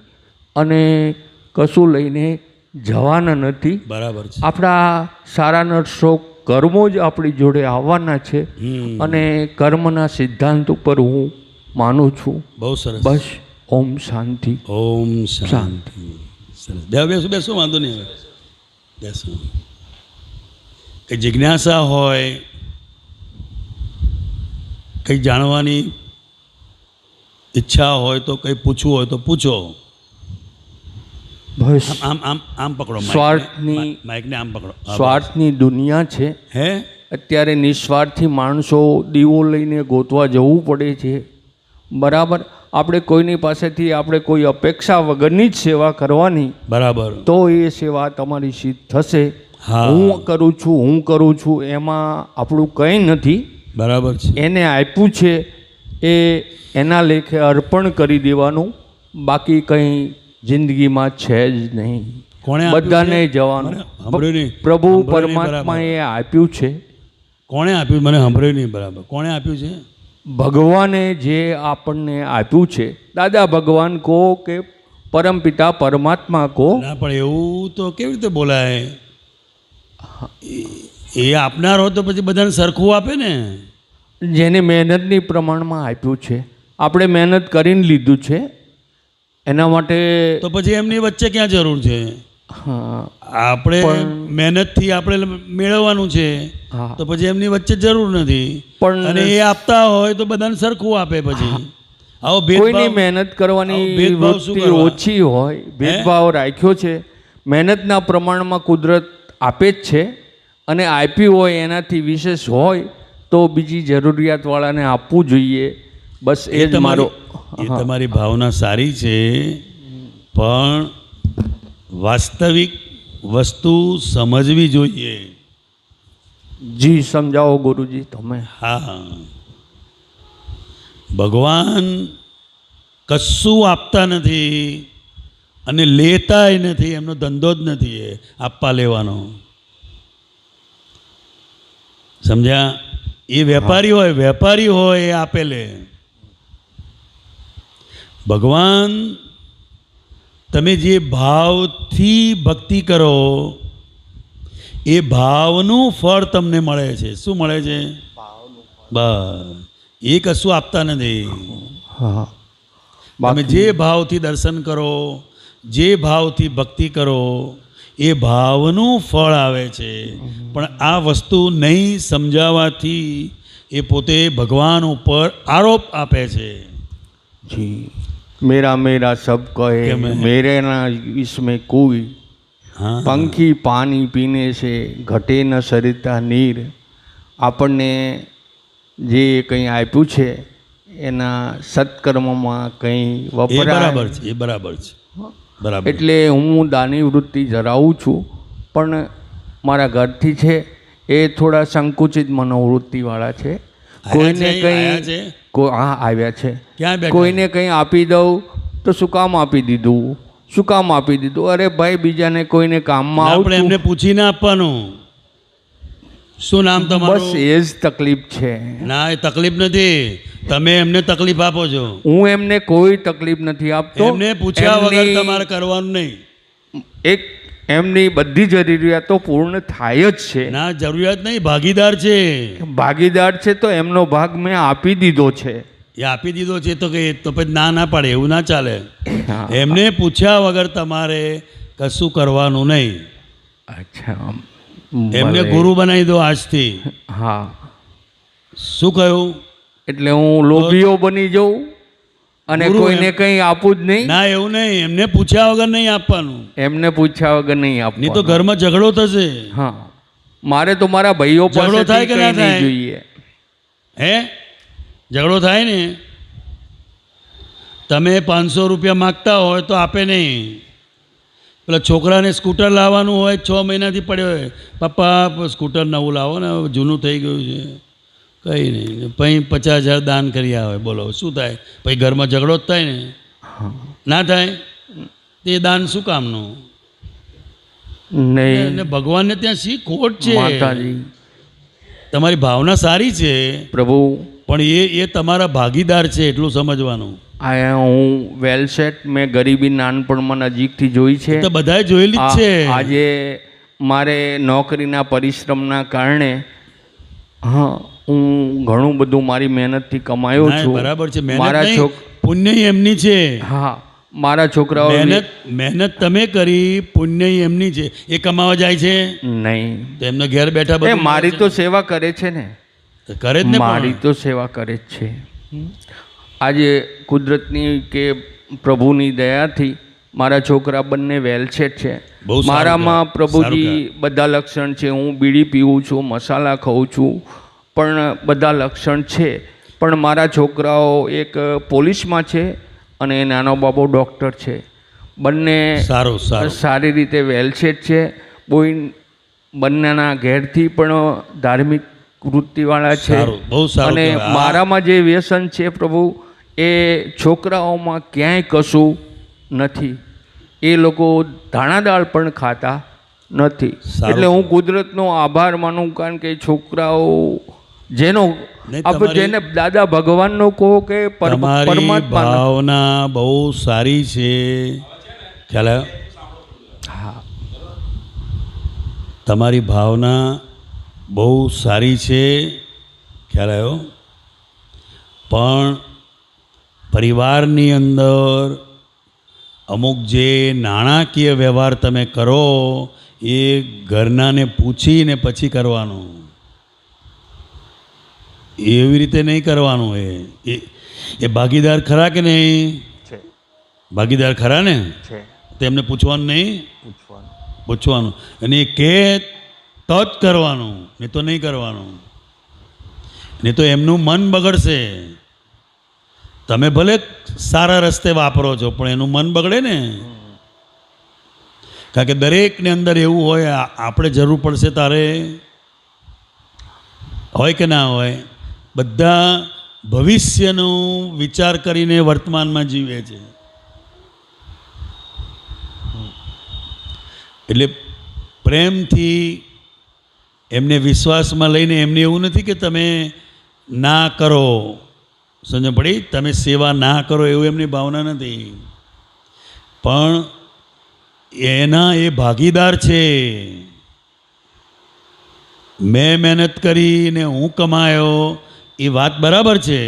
અને કશું લઈને જવાના નથી. બરાબર છે. આપણા સારા નરસો કર્મો જ આપણી જોડે આવવાના છે અને કર્મના સિદ્ધાંત ઉપર હું માનું છું. બહુ સરસ. બસ ઓમ શાંતિ. ઓમ શાંતિ. સરસ. બેસો બેસો, વાંધો નહીં, હવે બેસો. કંઈ જિજ્ઞાસા હોય, કંઈ જાણવાની ઈચ્છા હોય તો કંઈ પૂછવું હોય તો પૂછો. બસ આમ આમ આમ પકડો સ્વાર્થની માઇકને આમ પકડો. સ્વાર્થની દુનિયા છે. હે અત્યારે નિસ્વાર્થી માણસો દીવો લઈને ગોતવા જવું પડે છે. બરાબર. આપણે કોઈની પાસેથી આપણે કોઈ અપેક્ષા વગરની જ સેવા કરવાની. બરાબર. તો એ સેવા તમારી સિદ્ધ થશે. હા. હું કરું છું એમાં આપણું કંઈ નથી. બરાબર છે. એને આપ્યું છે એ એના લેખે અર્પણ કરી દેવાનું. બાકી કંઈ જિંદગીમાં છે જ નહીં. કોણે આપ્યું બધાને છે? જવાનું. મને સાંભળ્યું નહીં. પ્રભુ સાંભળ્યું નહીં પરમાત્માએ આપ્યું છે. કોણે આપ્યું? મને સાંભળ્યું નહીં બરાબર. કોણે આપ્યું છે? ભગવાને જે આપણને આપ્યું છે. દાદા ભગવાન કહો કે પરમપિતા પરમાત્મા કહો. ના, પણ એવું તો કેવી રીતે બોલાય? એ આપનાર હોય તો પછી બધાને સરખું આપે ને. જેને મહેનતની પ્રમાણમાં આપ્યું છે. આપણે મહેનત કરીને લીધું છે એના માટે. તો પછી એમની વચ્ચે ક્યાં જરૂર છે? હા. આપણે મહેનતથી આપણે મેળવવાનું છે. હા. તો પછી એમની વચ્ચે જરૂર નથી. પણ અને એ આપતા હોય તો બધાને સરખું આપે. પછી આવો કોઈની ભેદભાવ, મહેનત કરવાની આવો ભેદભાવ શું વૃત્તિ કરવા? ઓછી હોય. ભેદભાવ રાખ્યો છે. મહેનતના પ્રમાણમાં કુદરત આપે જ છે અને આપ્યું હોય એનાથી વિશેષ હોય તો બીજી જરૂરિયાતવાળાને આપવું જોઈએ. બસ એ જ મારો. એ તમારી ભાવના સારી છે, પણ વાસ્તવિક વસ્તુ સમજવી જોઈએ. જી સમજાવો ગુરુજી તમે. હા, ભગવાન કશું આપતા નથી અને લેતાય નથી. એમનો ધંધો જ નથી એ આપવા લેવાનો. સમજ્યા? એ વેપારી હોય એ આપે લે. ભગવાન તમે જે ભાવથી ભક્તિ કરો એ ભાવનું ફળ તમને મળે છે. શું મળે છે? બસ. એ કશું આપતા નથી. હા. તમે જે ભાવથી દર્શન કરો, જે ભાવથી ભક્તિ કરો, એ ભાવનું ફળ આવે છે. પણ આ વસ્તુ નહીં સમજાવવાથી એ પોતે ભગવાન ઉપર આરોપ આપે છે. જી. मेरा सब कहे मेरे ना इसमें कोई. હા, પંખી પાણી પીને છે ઘટે ન સરિતા નીર. આપણને જે કંઈ આપ્યું છે એના સત્કર્મમાં કંઈ એ બરાબર વપરાય. છે. એ બરાબર છે. બરાબર. એટલે હું દાની વૃત્તિ ધરાવું છું, પણ મારા ઘરથી છે એ થોડા સંકુચિત મનોવૃત્તિવાળા છે. કોઈને આયા છે? કંઈ હા આવ્યા છે. ક્યાં બેઠા? કોઈને કંઈ આપી દઉં તો શું કામ આપી દીધું, શું કામ આપી દીધું. અરે ભાઈ, બીજાને કોઈને કામમાં આપણે આવતું. એમને પૂછીને આપવાનું. શું નામ તમારું? બસ એ જ તકલીફ છે. ના, એ તકલીફ નથી. તમે એમને તકલીફ આપો છો. હું એમને કોઈ તકલીફ નથી આપતો. એમને પૂછ્યા વગર એમની તમારે કરવાનું નહીં. એક એમની બધી જરૂરિયાતો પૂર્ણ થાય જ છે. ના, જરૂરિયાત નહીં, ભાગીદાર છે. ભાગીદાર છે તો એમનો ભાગ મેં આપી દીધો છે. એ આપી દીધો છે તો કે તો પછી ના પાડે એવું ના ચાલે. હા. એમને પૂછ્યા વગર તમારે કશું કરવાનું નહીં. અચ્છા. એમને ભલે. ગુરુ બનાવી દો આજથી. હા. શું કહ્યું? એટલે હું લોભીઓ બની જાઉં અને ગુરુ કોઈને કંઈ આપું જ નહીં. ના, એવું નહીં. એમને પૂછ્યા વગર નહીં આપવાનું. એમને પૂછ્યા વગર નહીં આપવું. નહીં તો ઘરમાં ઝઘડો થશે. હા. મારે તો મારા ભાઈઓ ઝઘડો થાય કે ના પાસેથી કંઈ નહીં થાય? જોઈએ. હે, ઝઘડો થાય ને. તમે 500 રૂપિયા માગતા હોય તો આપે નહીં. પેલા છોકરાને સ્કૂટર લાવવાનું હોય, 6 મહિનાથી પડ્યો હોય, પપ્પા સ્કૂટર નવું લાવો ને, જૂનું થઈ ગયું છે. કંઈ નહીં, પછી 50,000 દાન કરી આવે. બોલો શું થાય? પછી ઘરમાં ઝઘડો જ થાય ને. ના થાય? તે દાન શું કામનું? નહીં અને ભગવાનને ત્યાં શી ખોટ છે? માતાજી. તમારી ભાવના સારી છે, પ્રભુ પણ એ તમારા ભાગીદાર છે એટલું સમજવાનું. આ હું વેલસેટ મેં ગરીબી નાનપણમાં નજીકથી જોઈ છે. તો બધાએ જોયેલી જ છે. આજે મારે નોકરીના પરિશ્રમના કારણે હું ઘણું બધું મારી મહેનતથી કમાયો છું. બરાબર છે. મારા પુણ્ય એમની છે. હા, મારા છોકરાઓ મહેનત તમે કરી, પુણ્ય એમની છે. એ કમાવા જાય છે નહીં, તો એમને ઘેર બેઠા બધું મારી તો સેવા કરે છે ને. કરે જ ને, મારી તો સેવા કરે જ છે. આજે કુદરતની કે પ્રભુની દયાથી મારા છોકરા બંને વેલસેટ છે. મારામાં પ્રભુજી બધા લક્ષણ છે. હું બીડી પીવું છું, મસાલા ખાઉં છું, પણ બધા લક્ષણ છે. પણ મારા છોકરાઓ એક પોલીસમાં છે અને નાનો બાબો ડૉક્ટર છે. બંને સારી રીતે વેલસેટ છે. બંનેના ઘેરથી પણ ધાર્મિક વૃત્તિવાળા છે. અને મારામાં જે વ્યસન છે પ્રભુ, એ છોકરાઓમાં ક્યાંય કશું નથી. એ લોકો ધાણા દાળ પણ ખાતા નથી. એટલે હું કુદરતનો આભાર માનું, કારણ કે છોકરાઓ જેને દાદા ભગવાનનો કહો કે પરમાત્મા, ભાવના બહુ સારી છે. ખ્યાલ આવ્યો? હા, તમારી ભાવના બહુ સારી છે. ખ્યાલ આવ્યો? પણ પરિવારની અંદર અમુક જે નાણાકીય વ્યવહાર તમે કરો એ ઘરનાને પૂછીને પછી કરવાનું. એવી રીતે નહીં કરવાનું. એ ભાગીદાર ખરા કે નહીં? ભાગીદાર ખરા ને? તો એમને પૂછવાનું નહીં? પૂછવાનું. અને એ કે તો જ કરવાનું, નહીં તો નહીં કરવાનું. નહીં તો એમનું મન બગડશે. તમે ભલે સારા રસ્તે વાપરો છો, પણ એનું મન બગડે ને. કારણ કે દરેકની અંદર એવું હોય, આપણે જરૂર પડશે તારે, હોય કે ના હોય. બધા ભવિષ્યનું વિચાર કરીને વર્તમાનમાં જીવે છે. એટલે પ્રેમથી એમને વિશ્વાસમાં લઈને એમને એવું નથી કે તમે ના કરો, સમજ પડી? તમે સેવા ના કરો એવું એમની ભાવના નથી. પણ એના એ ભાગીદાર છે. મેં મહેનત કરીને હું કમાયો, એ વાત બરાબર છે,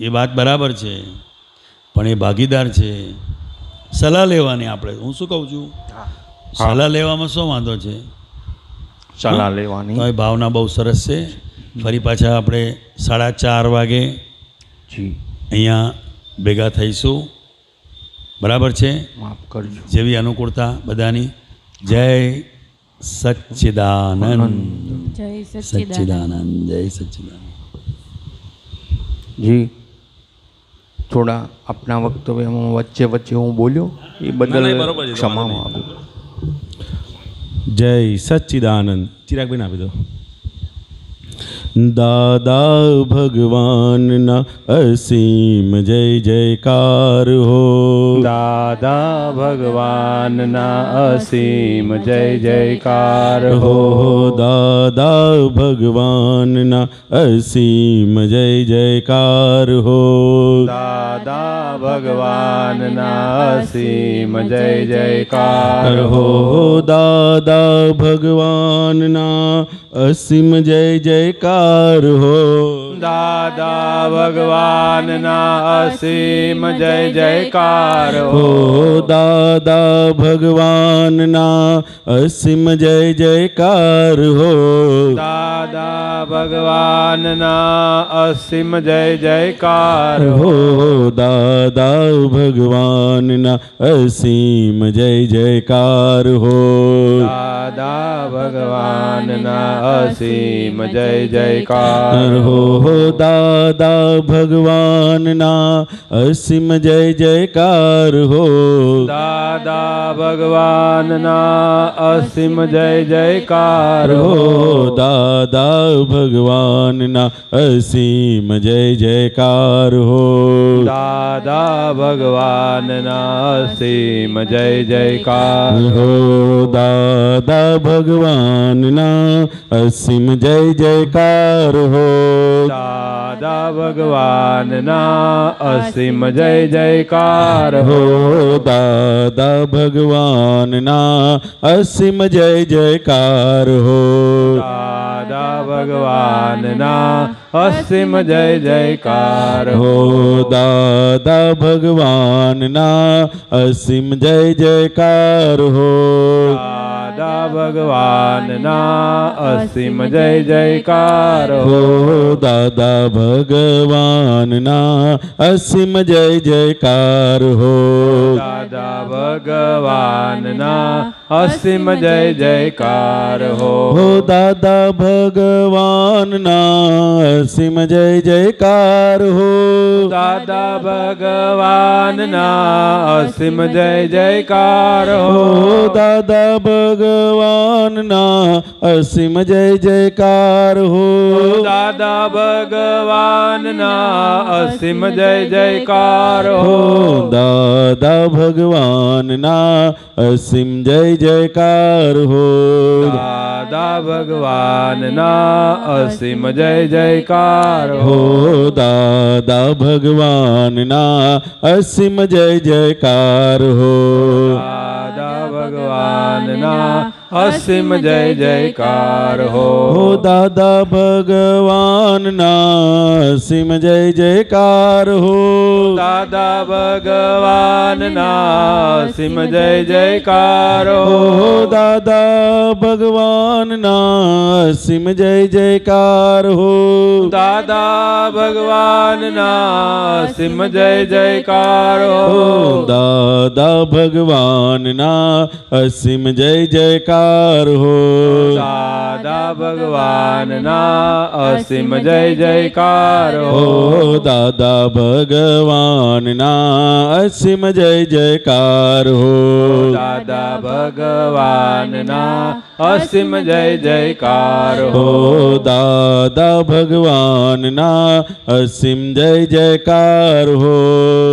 એ વાત બરાબર છે, પણ એ ભાગીદાર છે. સલાહ લેવાની આપણે. હું શું કહું છું, સલાહ લેવામાં શું વાંધો છે? સલાહ લેવાની ભાવના બહુ સરસ છે. ફરી પાછા આપણે 4:30 વાગે અહીંયા ભેગા થઈશું. બરાબર છે? માફ કરજો. જેવી અનુકૂળતા બધાની. જય સચ્ચિદાનંદ. જય સચ્ચિદાનંદ. જય સચ્ચિદાનંદ. જી, થોડા આપના વક્તવ્યમાં વચ્ચે હું બોલ્યો એ બદલ ક્ષમા માગું. જય સચ્ચિદાનંદ. ચિરાગભાઈને આપી દો. દાદા ભગવાનના અસીમ જય જયકાર હો. દાદા ભગવાનના અસીમ જય જયકાર હો. દાદા ભગવાનના અસીમ જય જયકાર હો. દાદા ભગવાનના અસીમ જય જયકાર હો. દાદા ભગવાનના અસીમ જય જયકાર હો. દાદા ભગવાનના અસીમ જય જયકાર હો. દાદા ભગવાનના અસીમ જય જયકાર હો. દાદા ભગવાનના અસીમ જય જયકાર હો. દાદા ભગવાનના અસીમ જય જયકાર હો. દાદા ભગવાનના અસીમ જય જયકાર હો. દાદા ભગવાનના અસીમ જય જયકાર હો. દાદા ભગવાનના અસીમ જય જયકાર હો. દાદા ભગવાનના અસીમ જય જયકાર હો. દાદા ભગવાનના અસીમ જય જયકાર હો. દાદા ભગવાનના અસીમ જય જયકાર જયકાર હો. દાદા ભગવાનના અસીમ જય જયકાર હો હો. દાદા ભગવાનના અસીમ જય જયકાર હો. દાદા ભગવાનના અસીમ જય જયકાર હો દાદા ભગવાનના અસીમ જય જયકાર હો. દાદા ભગવાનના અસીમ જય જયકાર હો હો. દાદા ભગવાનના અસીમ જય જયકાર હો. દાદા ભગવાનના અસીમ જય જયકાર હો. હો દાદા ભગવાનના અસીમ જય જયકાર હો. દાદા ભગવાનના અસીમ જય જયકાર હો હો. દાદા ભગવાનના અસીમ જય જયકાર હો. દાદા ભગવાનના અસીમ જય જયકાર હો હો. દાદા ભગવાનના અસીમ જય જયકાર હો. દાદા ભગવાનના અસીમ જય જયકાર હો હો. દાદા ભગવાનના અસીમ જય જયકાર હો. દાદા ભગવાનના અસીમ જય જયકાર હો. હો દાદા ભગવાનના અસીમ જય જયકાર હો. દાદા ભગવાનના અસીમ જય જયકાર હો હો. દાદા ભગવાનના અસીમ જય જયકાર હો. દાદા ભગવાનના અસીમ જય જયકાર હો હો. દાદા ભગવાનના અસીમ જય જયકાર હો. દાદા ભગવાનના અસીમ જય જયકાર હો હો. દાદા ભગવાનના અસીમ જય જયકાર હો. દાદા ભગવાનના અસીમ જય જયકાર હો હો. દાદા ભગવાનના અસીમ જય જયકાર હો.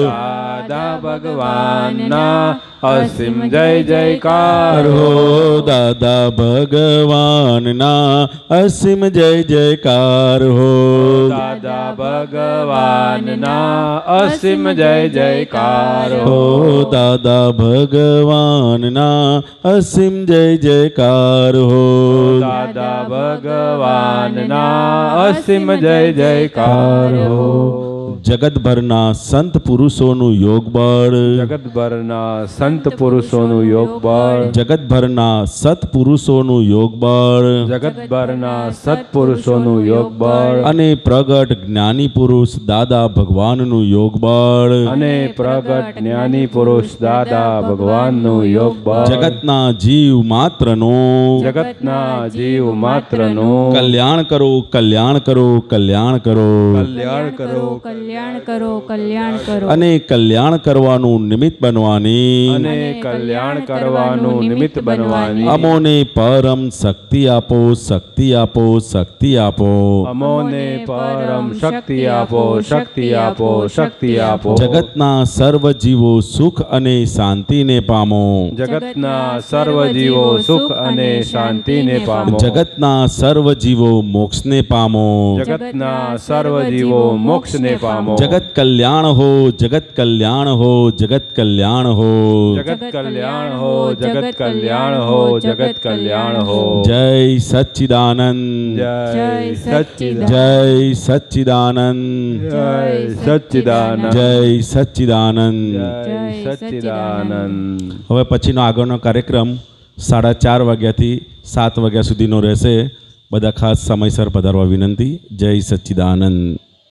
દાદા ભગવાનના અસીમ જય જયકાર હો હો. દાદા ભગવાનના અસીમ જય જયકાર હો. દાદા ભગવાનના અસીમ જય જયકાર હો હો. દાદા ભગવાનના અસીમ જય જયકાર હો. દાદા ભગવાનના અસીમ જય જયકાર હો. જગતભરના સંત પુરુષોનું યોગ બળ. જગતભરના સંત પુરુષોનું યોગ બળ. જગતભરના સત્પુરુષોનું યોગ બળ. જગતભરના સત્પુરુષોનું યોગ બળ. અને પ્રગટ જ્ઞાની પુરુષ દાદા ભગવાનનું યોગ બળ. અને પ્રગટ જ્ઞાની પુરુષ દાદા ભગવાનનું યોગ બળ. જગતના જીવ માત્રનું જગતના જીવ માત્રનું કલ્યાણ કરો, કલ્યાણ કરો, કલ્યાણ કરો. કલ્યાણ કરો. કલ્યાણ કરો, કલ્યાણ કરો. અને કલ્યાણ કરવાનું નિમિત્ત બનવાની અને કલ્યાણ કરવાનું નિમિત્ત બનવાની અમોને પરમ શક્તિ આપો, શક્તિ આપો, શક્તિ આપો. અમોને પરમ શક્તિ આપો, શક્તિ આપો, શક્તિ આપો. જગતના સર્વ જીવો સુખ અને શાંતિને પામો. જગતના સર્વ જીવો સુખ અને શાંતિને પામો. જગતના સર્વ જીવો મોક્ષને પામો. જગતના સર્વ જીવો મોક્ષને પામો. જગત કલ્યાણ હો, જગત કલ્યાણ હો, જગત કલ્યાણ હો. જગત કલ્યાણ હો, જગત કલ્યાણ હો, જગત કલ્યાણ હો. જય સચ્ચિદાનંદ, જય સચ્ચિદાનંદ, જય સચ્ચિદાનંદ, જય સચ્ચિદાનંદ, જય સચ્ચિદાનંદ. જય સચ્ચિદાનંદ. હવે પછીનો આગળનો કાર્યક્રમ 4:30 વાગ્યાથી 7 વાગ્યા સુધીનો રહેશે. બધા ખાસ સમયસર પધારવા વિનંતી. જય સચ્ચિદાનંદ.